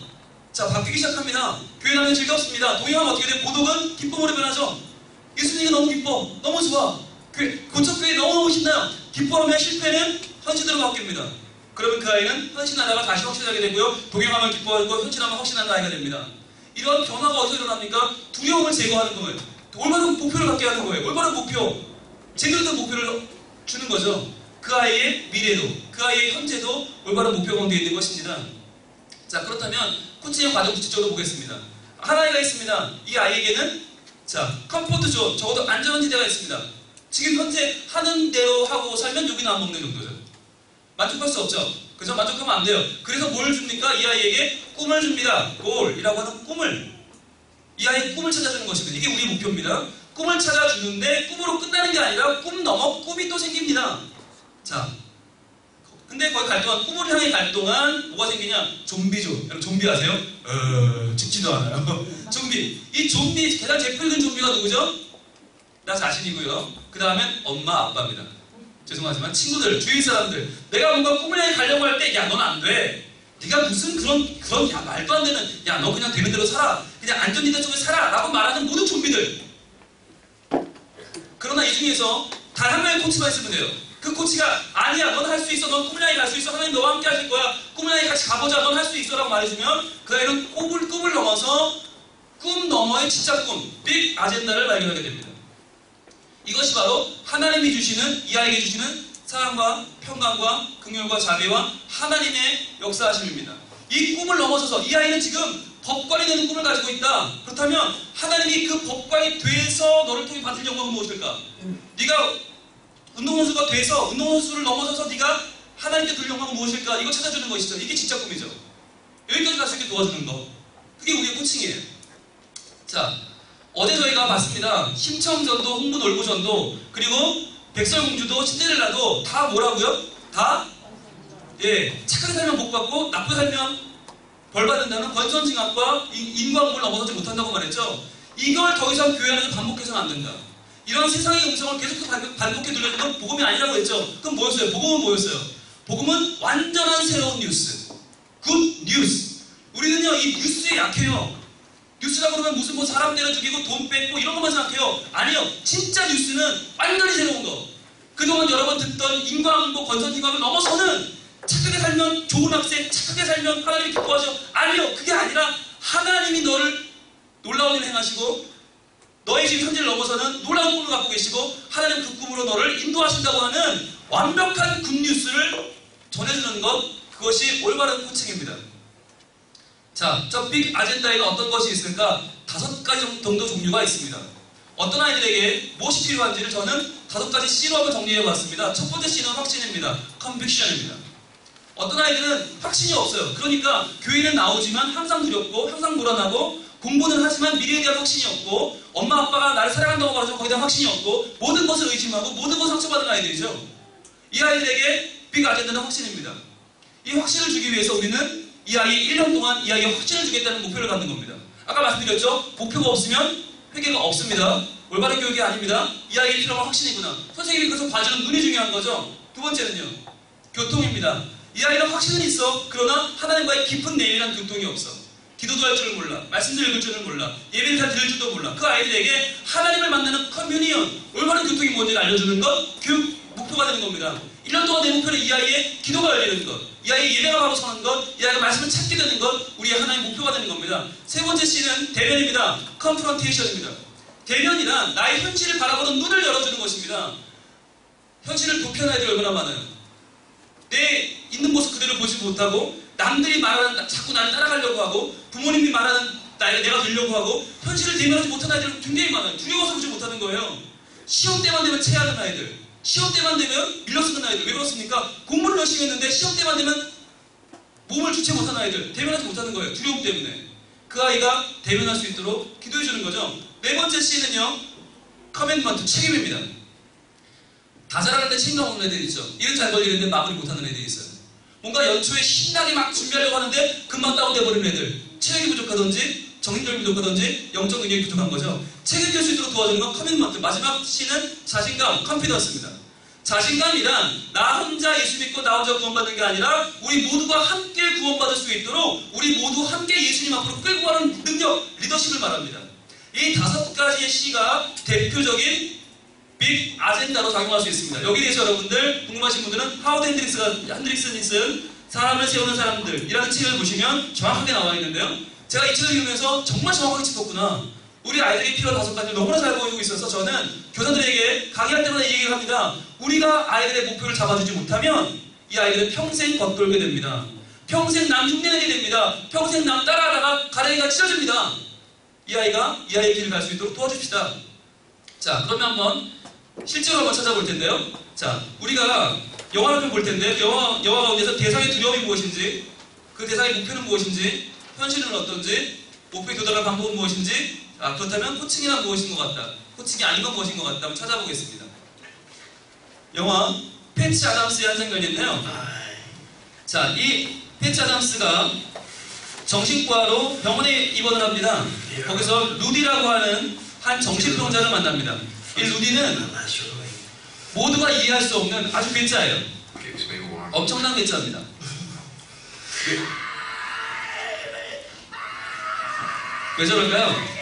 [SPEAKER 1] 자, 바뀌기 시작합니다. 교회 다니면 즐겁습니다. 동행하면 어떻게 돼요? 고독은 기쁨으로 변하죠. 예수님이 너무 기뻐. 너무 좋아. 고척교회 너무너무 신나요. 기뻐하면 실패는 헌신으로 바뀝니다. 그러면 그 아이는 헌신하다가 다시 확신하게 되고요. 동행하면 기뻐하고 헌신하면 확신하는 아이가 됩니다. 이런 변화가 어디서 일어납니까? 두려움을 제거하는 거예요. 올바른 목표를 갖게 하는 거예요. 올바른 목표, 제대로 된 목표를 주는 거죠. 그 아이의 미래도, 그 아이의 현재도 올바른 목표 가운데 있는 것입니다. 자, 그렇다면 코칭의 과정 구체적으로 보겠습니다. 하나이가 있습니다. 이 아이에게는 자, 컴포트 존, 적어도 안전한 지대가 있습니다. 지금 현재 하는 대로 하고 살면 욕이나 안 먹는 정도죠. 만족할 수 없죠. 그래서 만족하면 안 돼요. 그래서 뭘 줍니까? 이 아이에게 꿈을 줍니다. 골이라고 하는 꿈을. 이 아이의 꿈을 찾아주는 것입니다. 이게 우리 목표입니다. 꿈을 찾아주는데 꿈으로 끝나는 게 아니라 꿈 넘어 꿈이 또 생깁니다. 자, 근데 거기 갈 동안, 꿈을 향해 갈 동안 뭐가 생기냐? 좀비죠. 여러분 좀비 아세요? 죽지도 않아요. 좀비. 이 좀비, 가장 대표적인 좀비가 누구죠? 나 자신이고요. 그 다음엔 엄마, 아빠입니다. 죄송하지만 친구들, 주위 사람들, 내가 뭔가 꿈을 향해 가려고 할 때, 야, 넌 안 돼. 네가 무슨 그런 야, 말도 안 되는, 야, 너 그냥 되는 대로 살아. 그냥 안전지대 쪽에 살아. 라고 말하는 모든 좀비들. 그러나 이 중에서 단 한 명의 코치만 있으면 돼요. 그 코치가 아니야, 넌 할 수 있어. 넌 꿈을 향해 갈 수 있어. 하나님 너와 함께 하실 거야. 꿈을 향해 같이 가보자. 넌 할 수 있어. 라고 말해주면 그 아이는 꿈을 넘어서 꿈 너머의 진짜 꿈, 빅 아젠다를 발견하게 됩니다. 이것이 바로 하나님이 주시는, 이 아이에게 주시는 사랑과 평강과 긍휼과 자비와 하나님의 역사하심입니다. 이 꿈을 넘어서서 이 아이는 지금 법관이 되는 꿈을 가지고 있다. 그렇다면 하나님이 그 법관이 돼서 너를 통해 받을 영광은 무엇일까? 네가 운동선수가 돼서 운동선수를 넘어서서 네가 하나님께 드릴 영광은 무엇일까? 이거 찾아주는 것이죠. 이게 진짜 꿈이죠. 여기까지 갈 수 있게 도와주는 거. 그게 우리의 코칭이에요. 자, 어제 저희가 봤습니다. 심청전도, 홍문올고전도, 그리고 백설공주도, 신데렐라도 다 뭐라고요? 다 착하게 살면 복 받고 나쁘게 살면 벌 받는다는 권선징악과 인과응보를 넘어서지 못한다고 말했죠. 이걸 더 이상 교회 안에서 반복해서는 안 된다. 이런 세상의 음성을 계속 반복해 들려주는 건 복음이 아니라고 했죠. 그럼 뭐였어요? 복음은 뭐였어요? 복음은 완전한 새로운 뉴스. 굿 뉴스. 우리는요, 이 뉴스에 약해요. 뉴스라고 그러면 무슨 뭐 사람 때려 죽이고 돈 뺏고 이런 것만 생각해요. 아니요. 진짜 뉴스는 완전히 새로운 거. 그동안 여러 번 듣던 인과응보, 권선징악을 넘어서는 착하게 살면 좋은 학생, 착하게 살면 하나님이 기뻐하죠. 아니요. 그게 아니라 하나님이 너를 놀라운 일을 행하시고 너의 지금 현재를 넘어서는 놀라운 꿈을 갖고 계시고 하나님 그 꿈으로 너를 인도하신다고 하는 완벽한 굿뉴스를 전해주는 것, 그것이 올바른 코칭입니다. 자, 저 빅 아젠다에는 어떤 것이 있을까? 5가지 정도 종류가 있습니다. 어떤 아이들에게 무엇이 필요한지를 저는 5가지 C로 한번 정리해봤습니다. 첫 번째 C는 확신입니다. 컨빅션입니다. 어떤 아이들은 확신이 없어요. 그러니까 교회는 나오지만 항상 두렵고 항상 불안하고 공부는 하지만 미래에 대한 확신이 없고 엄마 아빠가 나를 사랑한다고 말하지만 거기에 대한 확신이 없고 모든 것을 의심하고 모든 것을 상처받은 아이들이죠. 이 아이들에게 빅 아젠다는 확신입니다. 이 확신을 주기 위해서 우리는 이 아이의 1년 동안 이 아이의 확신을 주겠다는 목표를 갖는 겁니다. 아까 말씀드렸죠? 목표가 없으면 회개가 없습니다. 올바른 교육이 아닙니다. 이 아이의 필요한 확신이구나. 선생님이 그래서 봐주는 눈이 중요한 거죠. 두 번째는요. 교통입니다. 이 아이는 확신은 있어. 그러나 하나님과의 깊은 내밀한 교통이 없어. 기도도 할 줄을 몰라. 말씀도 읽을 줄을 몰라. 예배를 다 들을 줄도 몰라. 그 아이들에게 하나님을 만나는 커뮤니언, 올바른 교통이 뭔지를 알려주는 것, 교육 목표가 되는 겁니다. 1년 동안 내 목표는 이 아이의 기도가 열리는 것, 이 아이의 예배가 바로 서는 것, 이 아이가 말씀을 찾게 되는 것, 우리의 하나의 목표가 되는 겁니다. 세 번째 C는 대면입니다. 컨프런테이션입니다. 대면이란 나의 현실을 바라보는 눈을 열어주는 것입니다. 현실을 도피하는 아이들이 얼마나 많아요. 내 있는 모습 그대로 보지 못하고 남들이 말하는 자꾸 나를 따라가려고 하고 부모님이 말하는 내가 되려고 하고 현실을 대면하지 못하는 아이들은 굉장히 많아요. 두려워서 보지 못하는 거예요. 시험 때만 되면 체하는 아이들, 시험 때만 되면 밀려쓰는 아이들. 왜 그렇습니까? 공부를 열심히 했는데 시험 때만 되면 몸을 주체 못하는 아이들, 대면하지 못하는 거예요. 두려움 때문에. 그 아이가 대면할 수 있도록 기도해 주는 거죠. 네 번째 C는요, 커맨먼트, 책임입니다. 다 잘하는데 책임감 없는 애들이 있죠. 일은 잘 걸리는데 마무리 못하는 애들이 있어요. 뭔가 연초에 신나게 막 준비하려고 하는데 금방 다운돼버리는 애들. 체력이 부족하든지 정신력이 부족하든지 영적 능력이 부족한 거죠. 책임질 수 있도록 도와주는 건 커밋먼트. 마지막 C는 자신감, 컨피던스입니다. 자신감이란 나 혼자 예수 믿고 나 혼자 구원받는 게 아니라 우리 모두가 함께 구원받을 수 있도록 우리 모두 함께 예수님 앞으로 끌고 가는 능력, 리더십을 말합니다. 이 5가지의 C가 대표적인 빅 아젠다로 작용할 수 있습니다. 여기에 대해서 여러분들 궁금하신 분들은 하워드 핸드릭슨이 쓴 사람을 세우는 사람들이라는 책을 보시면 정확하게 나와 있는데요. 제가 이 책을 읽으면서 정말 정확하게 짚었구나. 우리 아이들에게 필요한 5가지를 너무나 잘 보이고 있어서 저는 교사들에게 강의할 때마다 이 얘기를 합니다. 우리가 아이들의 목표를 잡아주지 못하면 이 아이들은 평생 겉돌게 됩니다. 평생 남 흉내내게 됩니다. 평생 남 따라하다가 가랭이가 찢어집니다. 이 아이의 길을 갈 수 있도록 도와줍시다. 자, 그러면 한번 실제로 한번 찾아볼 텐데요. 자, 우리가 영화를 좀 볼 텐데 영화 가운데서 대상의 두려움이 무엇인지, 그 대상의 목표는 무엇인지, 현실은 어떤지, 목표에 도달할 방법은 무엇인지, 그렇다면 호칭이란 무엇인 것 같다, 호칭이 아닌 건 무엇인 것 같다 한번 찾아보겠습니다. 영화 패치 아담스의 한 장면인데요. 자, 이 패치 아담스가 정신과로 병원에 입원을 합니다. 거기서 루디라고 하는 한 정신병자를 만납니다. 이 루디는 모두가 이해할 수 없는 아주 괴짜예요. 엄청난 괴짜입니다. 왜 저럴까요?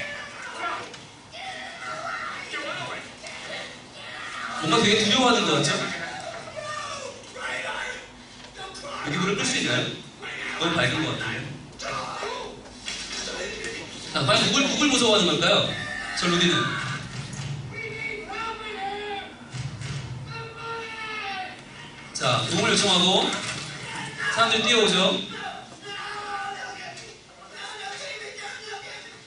[SPEAKER 1] 뭔가 되게 두려워하는 것 같죠? 여기 불을 끌 수 있나요? 너무 밝은 것 같아요. 자, 과연 누굴 무서워하는 걸까요? 저 루디는. 자, 도움을 요청하고 사람들이 뛰어오죠.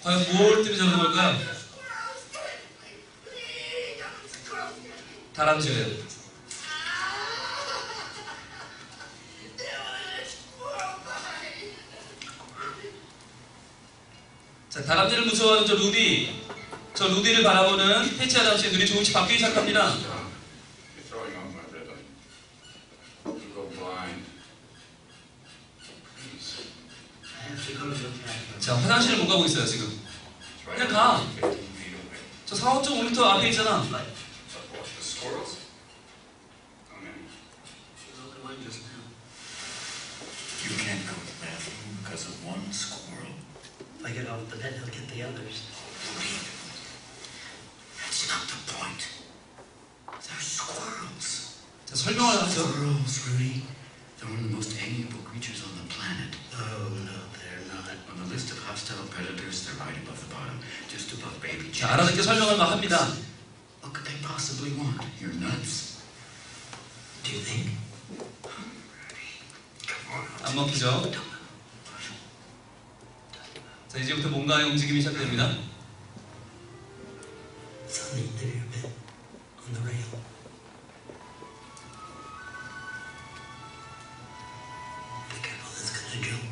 [SPEAKER 1] 과연 뭘 때문에 저러는 걸까요? 다람쥐예요. 자, 다람쥐를 무서워하는 저 루디를 바라보는 패치 아담스의 눈이 조금씩 바뀌기 시작합니다. 자, 화장실을 못 가고 있어요, 지금. 그냥 가. 저 4.5m 앞에 있잖아.
[SPEAKER 3] You can't go to the bathroom because of one squirrel.
[SPEAKER 4] If I get out of the bed, he'll get the others.
[SPEAKER 3] That's not the point. They're squirrels.
[SPEAKER 1] 자, 설명을 하죠.
[SPEAKER 3] Squirrels, Rudy. They're one of the most amiable creatures on the planet.
[SPEAKER 4] Oh, no, they're not.
[SPEAKER 3] On the list of hostile predators, they're right above the bottom, just above baby
[SPEAKER 1] 자,
[SPEAKER 3] chicks.
[SPEAKER 1] 알아듣게 설명을 막 합니다.
[SPEAKER 3] What could they possibly want? You're nuts.
[SPEAKER 4] Do you think?
[SPEAKER 1] 안 먹히죠? 자, 이제부터 뭔가의 움직임이 시작됩니다.
[SPEAKER 4] Something there a bit on the rail. Be careful, it's gonna jump.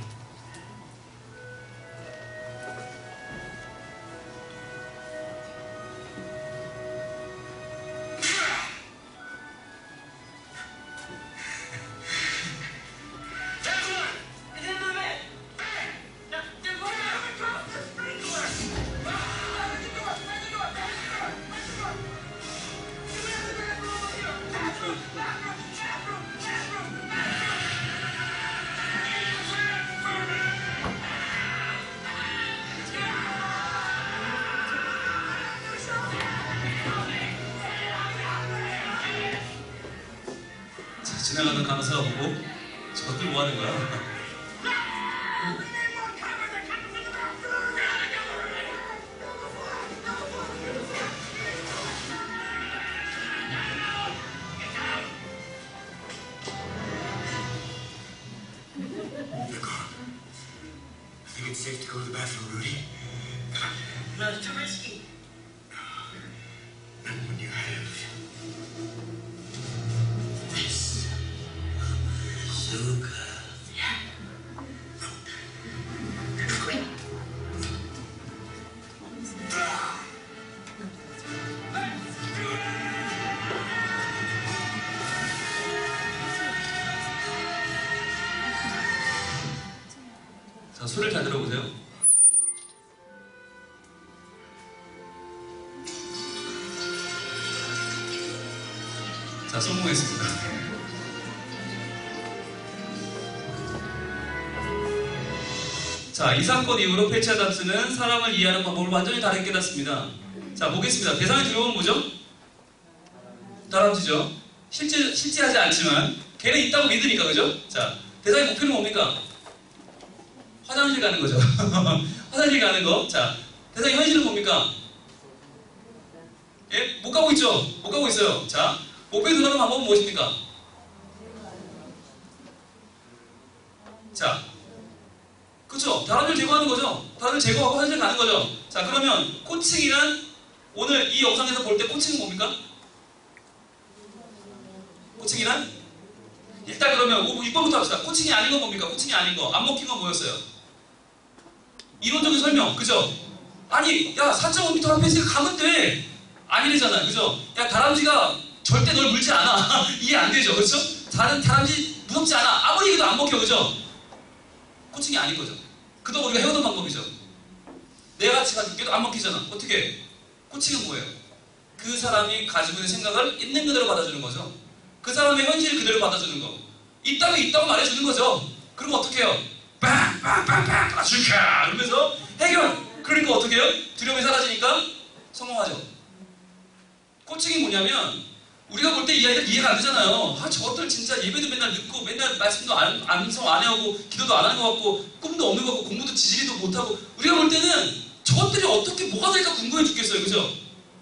[SPEAKER 1] 지나가는 간호사가 보고 저것들 뭐 하는 거야?
[SPEAKER 3] I think it's safe to go to the bathroom, Rudy.
[SPEAKER 4] No, it's too risky.
[SPEAKER 3] And when you have this,
[SPEAKER 4] Suka.
[SPEAKER 1] 자, 소리를 잘 들어보세요. 자, 성공했습니다. 자, 이 사건 이후로 패치 아담스는 사람을 이해하는 방법을 완전히 다르게 깨닫습니다. 자, 보겠습니다. 대상의 두려움은 뭐죠? 다람쥐죠. 실제하지 않지만 걔는 있다고 믿으니까, 그죠? 자, 대상의 목표는 뭡니까? 화장실 가는 거죠. 화장실 가는 거. 자, 대상의 현실은 뭡니까? 예? 못 가고 있죠? 못 가고 있어요. 자, 목표에 도달하는 방법은 무엇입니까? 자, 그쵸? 다람쥐를 제거하는 거죠? 다람쥐를 제거하고 화장실 가는 거죠? 자, 그러면 코칭이란 오늘 이 영상에서 볼 때 코칭은 뭡니까? 코칭이란? 일단 그러면 6번부터 합시다. 코칭이 아닌 건 뭡니까? 코칭이 아닌 거. 안 먹힌 건 뭐였어요? 이론적인 설명, 그죠? 아니, 야, 4.5m 앞에 가면 돼. 아니래잖아, 그죠? 야, 다람쥐가 절대 널 물지 않아. 이해 안 되죠, 그죠? 다람쥐 무섭지 않아. 아무리 얘기도 안 먹혀, 그죠? 코칭이 아닌 거죠. 그동안 우리가 해오던 방법이죠. 내가 같이 가줄게도 안 먹히잖아. 어떻게? 코칭은 뭐예요? 그 사람이 가지고 있는 생각을 있는 그대로 받아주는 거죠. 그 사람의 현실을 그대로 받아주는 거. 있다고 있다고 말해주는 거죠. 그리고 어떻게 해요? 빵빵빵빵 아슈카 이러면서 해결. 그러니까 어떻게 해요? 두려움이 사라지니까 성공하죠. 코칭이 뭐냐면 우리가 볼 때 이 아이들 이해가 안 되잖아요. 아, 저것들 진짜 예배도 맨날 늦고 맨날 말씀도 안 해오고 기도도 안 하는 것 같고 꿈도 없는 것 같고 공부도 지지리도 못하고 우리가 볼 때는 저것들이 어떻게 뭐가 될까 궁금해 죽겠어요. 그죠?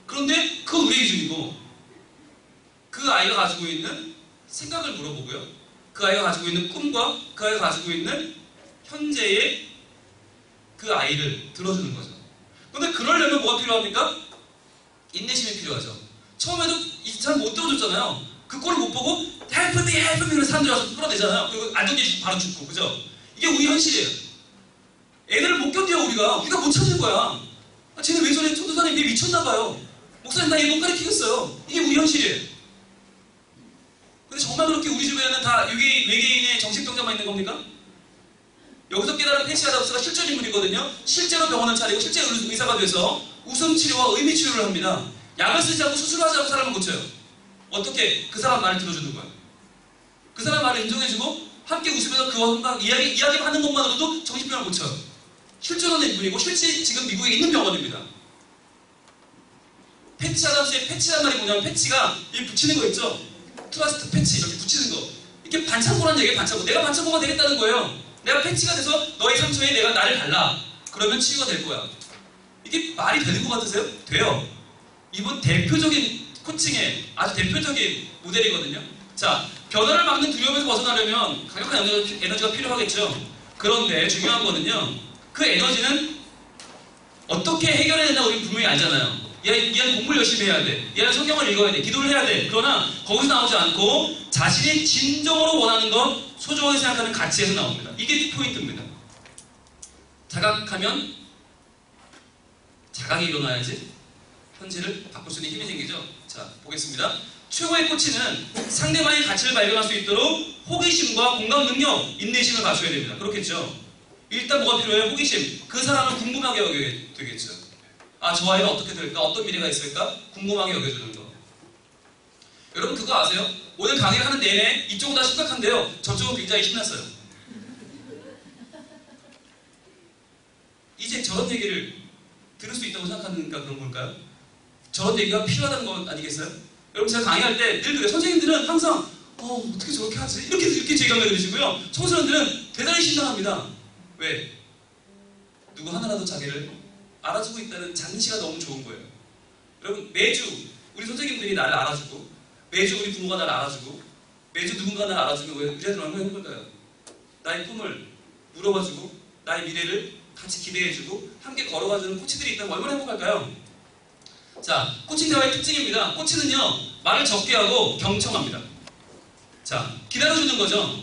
[SPEAKER 1] 그런데 그건 우리의 기준이고 그 아이가 가지고 있는 생각을 물어보고요. 그 아이가 가지고 있는 꿈과 그 아이가 가지고 있는 현재의 그 아이를 들어주는 거죠. 근데 그러려면 뭐가 필요합니까? 인내심이 필요하죠. 처음에도 잘 못 들어줬잖아요. 그 꼴을 못 보고 help me, help me 이런 사람들이 와서 끌어내잖아요. 그리고 안 던지고 바로 죽고, 그죠? 이게 우리 현실이에요. 애들을 못 견뎌요. 우리가 못 찾는 거야. 아, 쟤는 왜 저래? 전도사님 얘 미쳤나봐요. 목사님 나 얘 못 가르치겠어요. 이게 우리 현실이에요. 근데 정말 그렇게 우리 주변에는 다 외계인의 정신병자만 있는 겁니까? 여기서 깨달은 패치 아담스가 실존 인물이거든요. 실제로 병원을 차리고 실제 의사가 돼서 웃음 치료와 의미 치료를 합니다. 약을 쓰지 않고 수술하지 않고 사람을 고쳐요. 어떻게? 그 사람 말을 들어주는 거야. 그 사람 말을 인정해주고 함께 웃으면서 그와 이야기하는 것만으로도 정신병을 고쳐요. 실존하는 인물이고 실제 지금 미국에 있는 병원입니다. 패치 아담스의 패치란 말이 뭐냐면 패치가 이 붙이는 거 있죠? 트러스트 패치 이렇게 붙이는 거. 이게 반창고라는 얘기예요. 반창고. 내가 반창고가 되겠다는 거예요. 내가 패치가 돼서 너의 상처에 내가 나를 발라. 그러면 치유가 될 거야. 이게 말이 되는 것 같으세요? 돼요. 이분 대표적인 코칭의 아주 대표적인 모델이거든요. 자, 변화를 막는 두려움에서 벗어나려면 강력한 에너지가 필요하겠죠. 그런데 중요한 거는요. 그 에너지는 어떻게 해결해야 되나 우리는 분명히 알잖아요. 얘는 공부를 열심히 해야 돼. 얘는 성경을 읽어야 돼. 기도를 해야 돼. 그러나 거기서 나오지 않고 자신이 진정으로 원하는 것, 소중하게 생각하는 가치에서 나옵니다. 이게 포인트입니다. 자각하면 자각이 일어나야지 현실을 바꿀 수 있는 힘이 생기죠. 자, 보겠습니다. 최고의 코치는 상대방의 가치를 발견할 수 있도록 호기심과 공감 능력, 인내심을 갖춰야 됩니다. 그렇겠죠. 일단 뭐가 필요해요? 호기심. 그 사람을 궁금하게 여겨야 되겠죠. 아, 저 아이가 어떻게 될까? 어떤 미래가 있을까? 궁금하게 여겨주는 거. 여러분 그거 아세요? 오늘 강의를 하는 내내 이쪽은 다 심각한데요. 저쪽은 굉장히 신났어요. 이제 저런 얘기를 들을 수 있다고 생각하니까 그런 걸까요? 저런 얘기가 필요하다는 건 아니겠어요? 여러분 제가 강의할 때 늘 그래요. 선생님들은 항상 어떻게 저렇게 하지? 이렇게 제감을 들으시고요. 청소년들은 대단히 신나합니다. 왜? 누구 하나라도 자기를 알아주고 있다는 장치가 너무 좋은 거예요. 여러분, 매주 우리 선생님들이 나를 알아주고, 매주 우리 부모가 나를 알아주고, 매주 누군가 나를 알아주면 왜 우리한테 얼마나 행복할까요? 나의 꿈을 물어봐주고, 나의 미래를 같이 기대해주고, 함께 걸어가주는 코치들이 있다면 얼마나 행복할까요? 자, 코칭 대화의 특징입니다. 코치는요, 말을 적게 하고 경청합니다. 자, 기다려주는 거죠.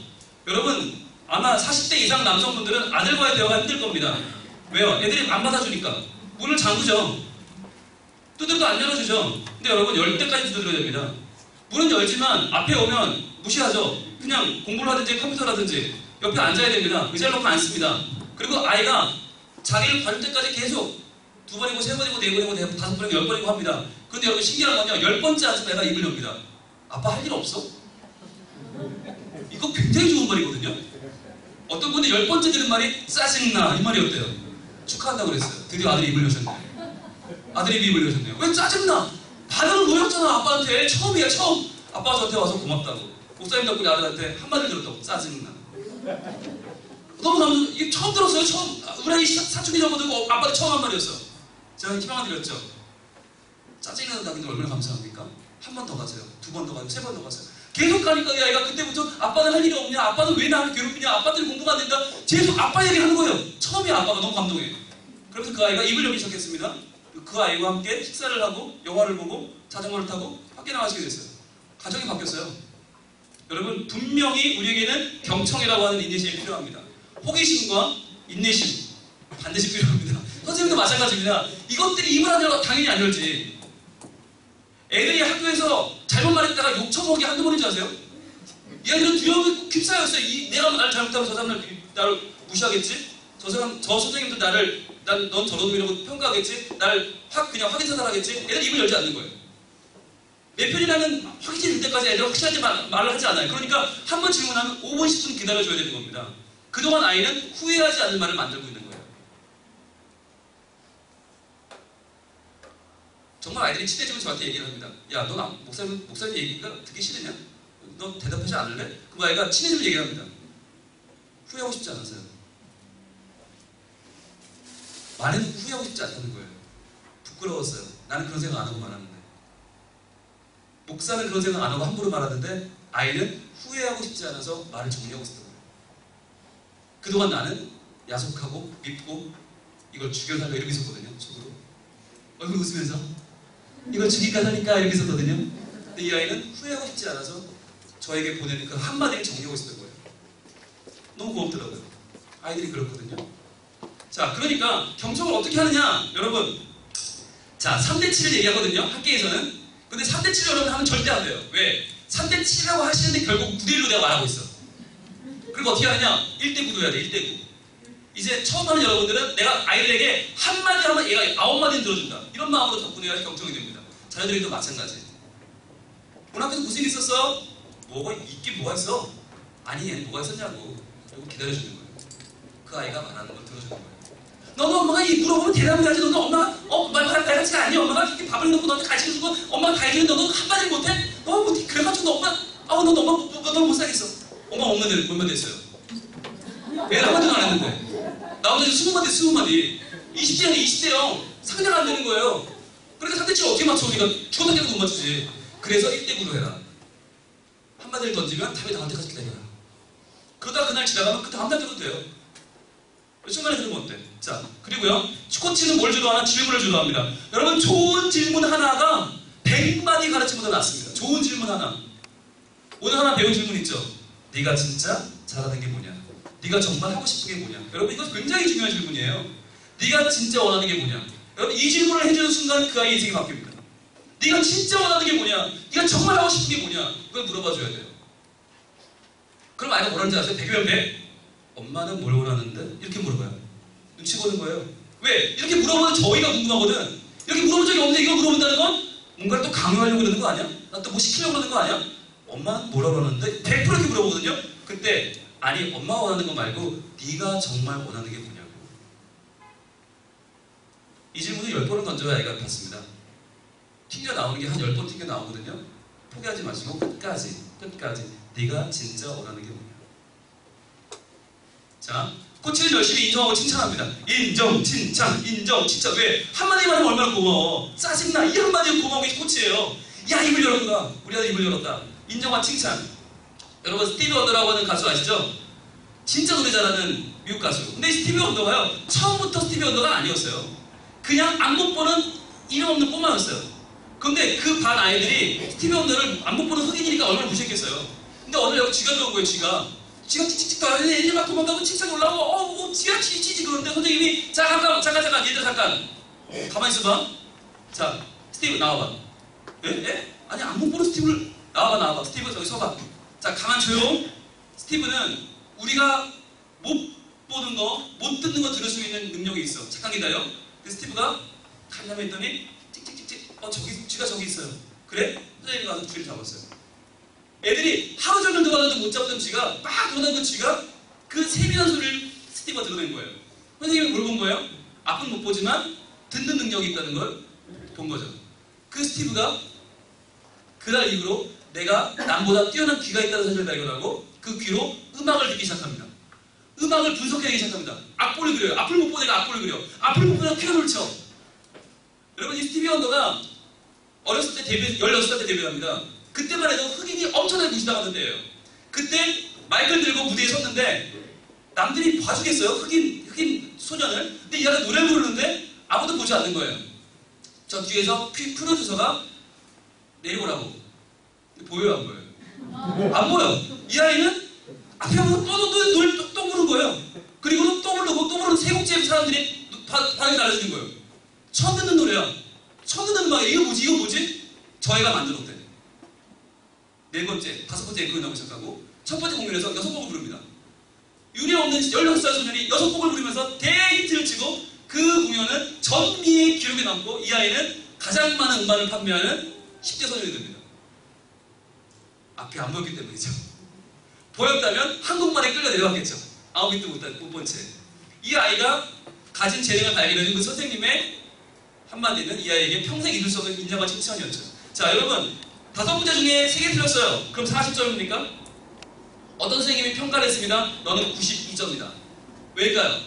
[SPEAKER 1] 여러분, 아마 40대 이상 남성분들은 아들과의 대화가 힘들 겁니다. 왜요? 애들이 안 받아주니까. 문을 잠그죠. 두드려도 안 열어주죠. 근데 여러분, 열 때까지 두드려야 됩니다. 문은 열지만 앞에 오면 무시하죠. 그냥 공부를 하든지 컴퓨터라든지 옆에 앉아야 됩니다. 의자를 놓고 앉습니다. 그리고 아이가 자기를 봐줄 때까지 계속 2번이고 3번이고 4번이고 5번이고 10번이고 합니다. 그런데 여러분 신기한 건요. 10번째 앉으면 애가 입을 엽니다. 아빠 할 일 없어? 이거 굉장히 좋은 말이거든요. 어떤 분이 10번째 들은 말이 짜증나 이 말이었대요. 축하한다고 그랬어요. 드디어 아들이 입을 여셨네요. 아들이 입을 여셨네요. 왜 짜증나? 반응을 보였잖아 아빠한테. 처음이야 처음. 아빠가 저한테 와서 고맙다고. 목사님 덕분에 아들한테 한마디를 들었다고. 짜증나. 너무 이게 처음 들었어요. 처음. 우리 아이 사춘기 접어들고 아빠한테 처음 한 말이었어. 제가 희망을 드렸죠. 짜증나는 당신들 얼마나 감사합니까? 한 번 더 가세요. 2번 더 가세요. 3번 더 가세요. 계속 가니까 이 아이가 그때부터 아빠는 할 일이 없냐? 아빠는 왜 나를 괴롭히냐? 아빠들이 공부가 안 된다? 계속 아빠 얘기를 하는 거예요. 처음이야 아빠가 너무 감동해. 그래서 그 아이가 입을 열기 시작했습니다. 그 아이와 함께 식사를 하고 영화를 보고 자전거를 타고 밖에 나가시게 됐어요. 가정이 바뀌었어요. 여러분 분명히 우리에게는 경청이라고 하는 인내심이 필요합니다. 호기심과 인내심 반드시 필요합니다. 선생님도 마찬가지입니다. 이것들이 입을 안 열어 당연히 안 열지. 애들이 학교에서 잘못 말했다가 욕 처먹기 한두 번인 줄 아세요? 이 아이들은 두려움이 휩싸였어요. 내가 나를 잘못하면 저 사람 나를 무시하겠지? 저 선생님도 넌 저런 놈이라고 평가하겠지? 나를 그냥 확인사살하겠지? 애들 입을 열지 않는 거예요. 몇 편이라는 확신이 들 때까지 애들은 확실하게 말을 하지 않아요. 그러니까 한 번 질문하면 5분, 10분 기다려줘야 되는 겁니다. 그동안 아이는 후회하지 않는 말을 만들고 있는 거예요. 정말 아이들이 친해지면 저한테 얘기를 합니다. 야, 너 목사님 얘기가 듣기 싫으냐? 너 대답하지 않을래? 그럼 아이가 친해지면 얘기를 합니다. 후회하고 싶지 않아서요. 말에는 후회하고 싶지 않다는 거예요. 부끄러웠어요. 나는 그런 생각 안 하고 말하는데. 목사는 그런 생각 안 하고 함부로 말하는데 아이는 후회하고 싶지 않아서 말을 정리하고 있었던 거예요. 그동안 나는 야속하고 밉고 이걸 죽여달라 이러고 있었거든요. 속으로. 얼굴 웃으면서 이걸 죽일까 살릴까 이러고 있었거든요. 근데 이 아이는 후회하고 싶지 않아서 저에게 보내는 그 한마디를 정리하고 있었던 거예요. 너무 고맙더라고요. 아이들이 그렇거든요. 자, 그러니까 경청을 어떻게 하느냐? 여러분, 자, 3대7을 얘기하거든요. 학계에서는. 근데 3대7 여러분 하면 절대 안 돼요. 왜? 3대7이라고 하시는데 결국 9대1로 내가 말하고 있어. 그리고 어떻게 하느냐? 1대9로 해야 돼. 1대9. 이제 처음 하는 여러분들은 내가 아이들에게 한마디 하면 얘가 9마디는 들어준다. 이런 마음으로 접근해야 경청이 됩니다. 자녀들에게도 마찬가지. 오늘 학교에서 무슨 일 있었어? 뭐가 있긴 뭐가 있어? 아니, 뭐가 있었냐고. 그리고 기다려주는 거예요. 그 아이가 말하는 걸 들어주는 거예요. 너는 엄마가 물어보면 대답을 해야지. 너는 엄마가 말같지가 아니. 엄마가 이렇게 밥을 넣고 너한테 간식을 주고 엄마가 다 해주는데 너는 한마디 못해? 그래가지고 너 엄마 너 못 살겠어. 엄마 몇만 됐어요? 애를 한마디도 안 했는데 나보다 20마디 20대는 20대요. 상대가 안 되는 거예요. 그러니까 상대치를 어떻게 맞춰? 우리가 죽었다 깨도 못 맞추지. 그래서 1대9로 해라. 한마디를 던지면 답이 나올 때까지 기다려라. 그러다 그날 지나가면 그 다음날 들어도 돼요. 중간에 들으면 어때? 자, 그리고요, 코치는 뭘 주도하나? 질문을 주도합니다. 여러분, 좋은 질문 하나가 100마디 가르침보다 낫습니다. 좋은 질문 하나. 오늘 하나 배운 질문 있죠? 네가 진짜 잘하는 게 뭐냐? 네가 정말 하고 싶은 게 뭐냐? 여러분, 이거 굉장히 중요한 질문이에요. 네가 진짜 원하는 게 뭐냐? 여러분, 이 질문을 해주는 순간 그 아이의 인생이 바뀝니다. 네가 진짜 원하는 게 뭐냐? 네가 정말 하고 싶은 게 뭐냐? 그걸 물어봐줘야 돼요. 그럼 아이가 뭐라는지 아세요? 100이면 100? 엄마는 뭘 원하는데? 이렇게 물어봐요. 눈치 보는 거예요. 왜? 이렇게 물어보면 저희가 궁금하거든. 이렇게 물어본 적이 없는데 이거 물어본다는 건 뭔가를 또 강요하려고 그러는 거 아니야? 나 또 뭐 시키려고 그러는 거 아니야? 엄마는 뭐라고 하는데? 100% 이렇게 물어보거든요. 그때 아니 엄마가 원하는 거 말고 네가 정말 원하는 게 뭐냐고. 이 질문을 10번은 던져야 아이가 받습니다. 튕겨 나오는 게 한 10번 튕겨 나오거든요. 포기하지 마시고 끝까지 네가 진짜 원하는 게 뭐냐? 자, 코치는 열심히 인정하고 칭찬합니다. 인정, 칭찬, 인정, 칭찬. 왜? 한마디만 하면 얼마나 고마워. 짜증나. 이 한마디에 고마운 게 코치예요. 야, 입을 열었구나. 우리 아들 입을 열었다. 인정과 칭찬. 여러분, 스티비 원더라고 하는 가수 아시죠? 진짜 노래 잘하는 미국 가수. 근데 스티비 원더가요, 처음부터 스티비 원더가 아니었어요. 그냥 안목 보는 이름 없는 꼬마였어요. 근데 그 반 아이들이 스티비 원더를 안목 보는 흑인이니까 얼마나 무시했겠어요. 근데 어느 날 쥐가 들어온 거예요, 쥐가. 쥐가 찍찍찍 떠요. 애들 막 도망가고 칭찬이 올라오고, 쥐가 치지 그러는데 선생님이, 자, 잠깐, 얘들 잠깐. 가만히 있어봐. 자, 스티브 나와봐. 에? 아니, 안목 보는 스티브를, 나와봐. 스티브 저기 서봐. 자, 가만 조용. 스티브는 우리가 못 보는 거, 못 듣는 거 들을 수 있는 능력이 있어. 착한 기다려. 근데 스티브가 가만히 했더니 찍찍찍찍. 쥐가 저기 있어요. 그래? 선생님이 가서 쥐를 잡았어요. 애들이 하루 종일 들어가는데 못 잡던 쥐가 막 들어가는 그 쥐가 그 세밀한 소리를 스티브가 들어낸 거예요. 선생님이 뭘 본 거예요? 앞은 못 보지만 듣는 능력이 있다는 걸 본 거죠. 그 스티브가 그날 이후로 내가 남보다 뛰어난 귀가 있다는 사실을 발견하고 그 귀로 음악을 듣기 시작합니다. 음악을 분석하기 시작합니다. 악보를 그려요. 앞을 못 보는 애가 악보를 그려. 앞을 못 보는 애가 피아노를 쳐. 여러분, 이 스티비 원더가 어렸을 때 16살 때 데뷔합니다. 그때만 해도 흑인이 엄청나게 무시당하던 때예요. 그때 마이크를 들고 무대에 섰는데 남들이 봐주겠어요? 흑인 소년을? 근데 이 아이가 노래를 부르는데 아무도 보지 않는 거예요. 저 뒤에서 프로듀서가 내려오라고. 보여요, 안 보여요? 안 보여. 이 아이는 앞에 보고 또 노래 또 부른 거예요. 그리고 또 부르고 세 곡째 사람들이 반응이 달라지는 거예요. 처음 듣는 노래야. 처음 듣는 음악이야. 이거 뭐지? 저 애가 만들었대. 네 번째, 다섯 번째 앵콜이 나오기 시작하고 첫 번째 공연에서 6곡을 부릅니다. 유례 없는 16살 소년이 6곡을 부르면서 대히트를 치고 그 공연은 전미의 기록에 남고 이 아이는 가장 많은 음반을 판매하는 10대 소년이 됩니다. 앞이 안 보였기 때문이죠. 보였다면 한국만에 끌려 내려갔겠죠. 아무 믿도 못 본 채. 이 아이가 가진 재능을 발견해준 그 선생님의 한마디는 이 아이에게 평생 잊을 수 없는 인정과 칭찬이었죠. 자, 여러분, 5문제 중에 3개 틀렸어요. 그럼 40점입니까? 어떤 선생님이 평가를 했습니다. 너는 92점이다. 왜일까요?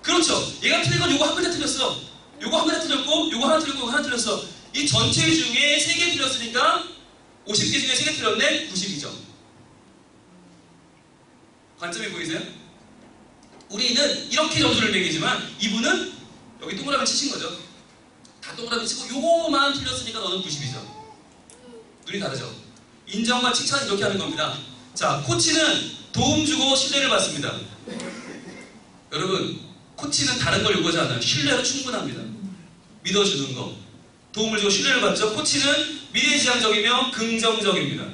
[SPEAKER 1] 그렇죠. 얘가 틀린 건 요거 한 글자 틀렸어. 요거 한 글자 틀렸고, 요거 하나 틀렸고, 요거 하나 틀렸어. 이 전체 중에 3개 틀렸으니까 50개 중에 3개 틀렸네? 92점. 관점이 보이세요? 우리는 이렇게 점수를 매기지만 이분은 여기 동그라미 치신 거죠. 다 동그라미 치고 요거만 틀렸으니까 너는 92점. 눈이 다르죠? 인정과 칭찬은 이렇게 하는 겁니다. 자, 코치는 도움 주고 신뢰를 받습니다. 여러분, 코치는 다른 걸 요구하지 않아요. 신뢰로 충분합니다. 믿어주는 거. 도움을 주고 신뢰를 받죠. 코치는 미래지향적이며 긍정적입니다.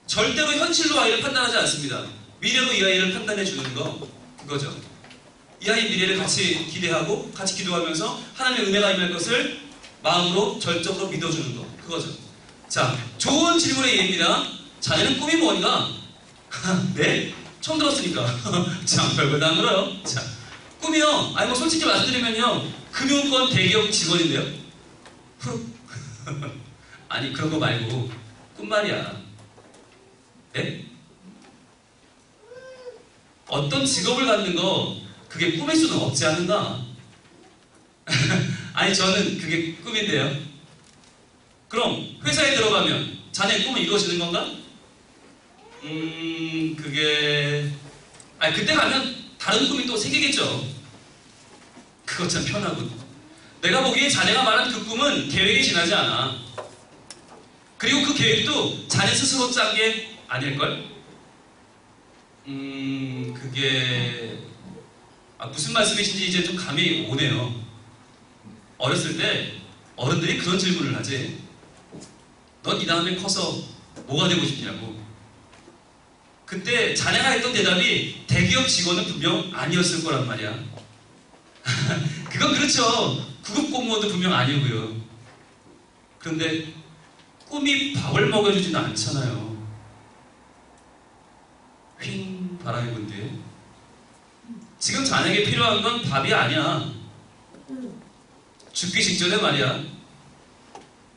[SPEAKER 1] 절대로 현실로 아이를 판단하지 않습니다. 미래로 이 아이를 판단해 주는 거, 그거죠. 이 아이 미래를 같이 기대하고 같이 기도하면서 하나님의 은혜가 임할 것을 마음으로 절적으로 믿어주는 거, 그거죠. 자, 좋은 질문의 예입니다. 자네는 꿈이 뭐니까? 네? 처음 들었으니까. 참, 별걸 다 안 물어요. 자, 꿈이요. 아니, 뭐 솔직히 말씀드리면요. 금융권 대기업 직원인데요. 아니, 그런 거 말고, 꿈 말이야. 네? 어떤 직업을 갖는 거, 그게 꿈일 수는 없지 않는가? 아니, 저는 그게 꿈인데요. 그럼, 회사에 들어가면, 자네 꿈은 이루어지는 건가? 그게... 아니, 그때 가면 다른 꿈이 또 생기겠죠. 그거 참 편하군. 내가 보기에 자네가 말한 그 꿈은 계획이 지나지 않아. 그리고 그 계획도 자네 스스로 짠 게 아닐걸? 그게... 무슨 말씀이신지 이제 좀 감이 오네요. 어렸을 때 어른들이 그런 질문을 하지. 넌 이 다음에 커서 뭐가 되고 싶냐고. 그때 자네가 했던 대답이 대기업 직원은 분명 아니었을 거란 말이야. 그건 그렇죠. 구급 공무원도 분명 아니고요. 그런데 꿈이 밥을 먹여주지는 않잖아요. 휭 바람이 분데 지금 자네에게 필요한 건 밥이 아니야. 죽기 직전에 말이야.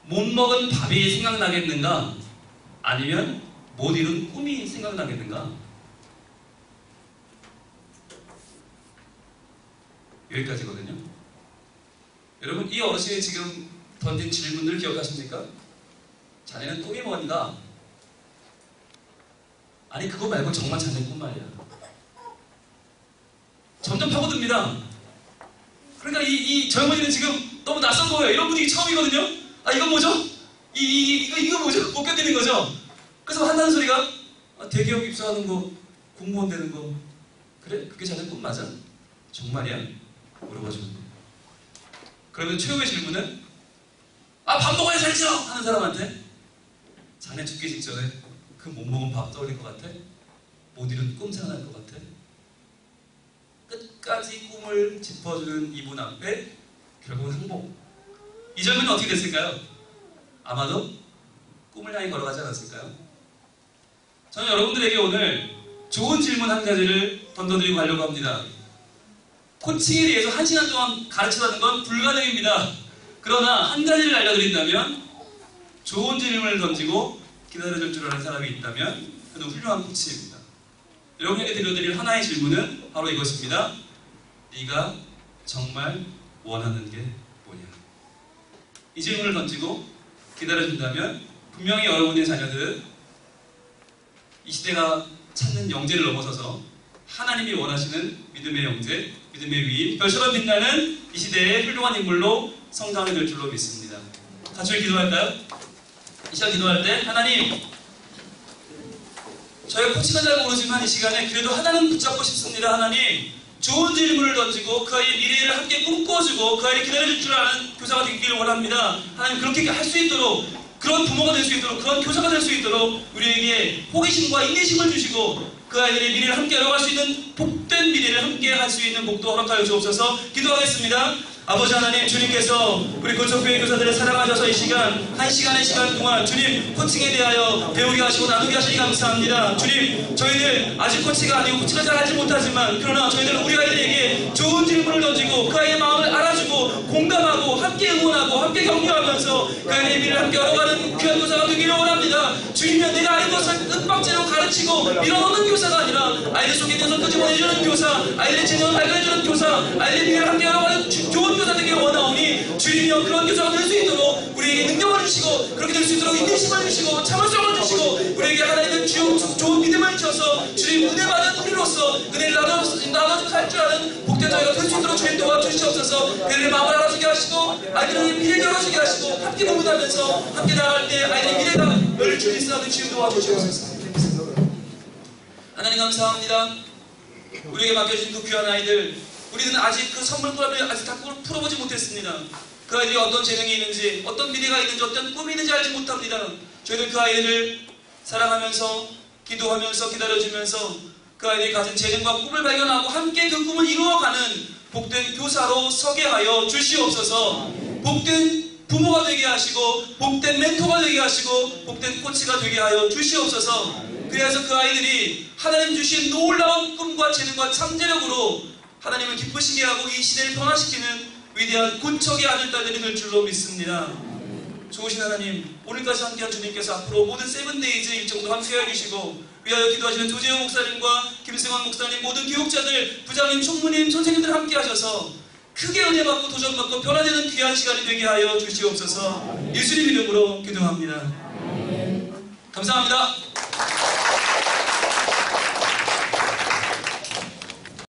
[SPEAKER 1] 못 먹은 밥이 생각나겠는가? 아니면 못 이룬 꿈이 생각나겠는가? 여기까지거든요. 여러분, 이 어르신이 지금 던진 질문을 기억하십니까? 자네는 꿈이 뭔가? 아니, 그거 말고 정말 자네 꿈 말이야. 점점 파고듭니다. 그러니까 이 젊은이는 지금 너무 낯선 거예요. 이런 분위기 처음이거든요. 아, 이건 뭐죠? 이거 뭐죠? 못 견디는 거죠? 그래서 한다는 소리가, 아, 대기업 입사하는 거, 공무원 되는 거. 그래? 그게 자네 꿈 맞아? 정말이야? 물어봐주는 거. 그러면 최후의 질문은, 아, 밥 먹어야 살죠! 하는 사람한테, 자네 죽기 직전에 그 못 먹은 밥 떠올릴 것 같아? 못 이룬 꿈 생각날 것 같아? 끝까지 꿈을 짚어주는 이분 앞에 결국은 항복. 이 젊은이는 어떻게 됐을까요? 아마도 꿈을 향해 걸어가지 않았을까요? 저는 여러분들에게 오늘 좋은 질문 한 가지를 던져드리고 가려고 합니다. 코칭에 대해서 1시간 동안 가르치라는 건 불가능입니다. 그러나 한 가지를 알려드린다면, 좋은 질문을 던지고 기다려줄 줄 아는 사람이 있다면 그는 훌륭한 코치입니다. 여러분에게 드려드릴 하나의 질문은 바로 이것입니다. 네가 정말 원하는 게 뭐냐? 이 질문을 던지고 기다려준다면 분명히 여러분의 자녀들은 이 시대가 찾는 영재를 넘어서서 하나님이 원하시는 믿음의 영재, 믿음의 위인, 별처럼 빛나는 이 시대의 훌륭한 인물로 성장하게 될 줄로 믿습니다. 같이 기도할까요? 이 시간 기도할 때, 하나님, 저희가 코치가 잘 모르지만 이 시간에 그래도 하나는 붙잡고 싶습니다. 하나님, 좋은 질문을 던지고 그 아이의 미래를 함께 꿈꿔주고 그 아이를 기다려줄 줄 아는 교사가 되기를 원합니다. 하나님, 그렇게 할 수 있도록, 그런 부모가 될 수 있도록, 그런 교사가 될 수 있도록 우리에게 호기심과 인내심을 주시고 그 아이들의 미래를 함께 열어갈 수 있는 복된 미래를 함께 할 수 있는 복도 허락하여 주옵소서. 기도하겠습니다. 아버지 하나님, 주님께서 우리 고척교회 교사들을 사랑하셔서 이 시간, 1시간의 시간 동안 주님 코칭에 대하여 배우게 하시고 나누게 하시니 감사합니다. 주님, 저희들 아직 코치가 아니고 코치가 잘 알지 못하지만, 그러나 저희들은 우리 아이들에게 좋은 질문을 던지고 그 아이의 마음을 알아주고 공감하고 함께 응원하고 함께 격려하면서 그 아이의 미래를 함께 열어가는 귀한 교사가 되기를 원합니다. 주님이여, 내가 아는 것을 윽박지로 가르치고 밀어넣는 교사가 아니라 아이들 속에 있는 것을 끄집어내주는 교사, 아이들의 재능을 발견해주는 교사, 아이들의 미래를 함께 열어가는 좋은 교사 되기를 원하오니, 주님이여, 그런 교사가 될 수 있도록 우리에게 능력을 주시고 그렇게 될 수 있도록 인내심을 주시고 참을성을 주시고 우리에게 하나님의 좋은 믿음을 주셔서 주님 은혜 받은 우리로서 은혜를 나눠주고 살 줄 아는 복된 저희가 될 수 있도록 주님 도와주시옵소서. 그들의 마음을 알아주게 하시고 아이들의 미래를 열어주게 하시고 함께 고민하면서 함께 나갈 때 아이들의 미래가 열릴 줄 있사오니 주님 도와주시옵소서. 하나님 감사합니다. 우리에게 맡겨진 그 귀한 아이들, 우리는 아직 그 선물권을 아직 다 풀어보지 못했습니다. 그 아이들이 어떤 재능이 있는지, 어떤 미래가 있는지, 어떤 꿈이 있는지 알지 못합니다. 저희들 그 아이들을 사랑하면서 기도하면서 기다려주면서 그 아이들이 가진 재능과 꿈을 발견하고 함께 그 꿈을 이루어가는 복된 교사로 서게 하여 주시옵소서. 복된 부모가 되게 하시고 복된 멘토가 되게 하시고 복된 코치가 되게 하여 주시옵소서. 그래서 그 아이들이 하나님 주신 놀라운 꿈과 재능과 잠재력으로 하나님을 기쁘시게 하고 이 시대를 변화시키는 위대한 군척의 아들딸들이 될 줄로 믿습니다. 좋으신 하나님, 오늘까지 함께한 주님께서 앞으로 모든 세븐데이즈 일정도 함께해 주시고 위하여 기도하시는 조재호 목사님과 김승환 목사님, 모든 교육자들, 부장님, 총무님, 선생님들 함께 하셔서 크게 은혜받고 도전받고 변화되는 귀한 시간이 되게 하여 주시옵소서. 예수님 이름으로 기도합니다. 감사합니다.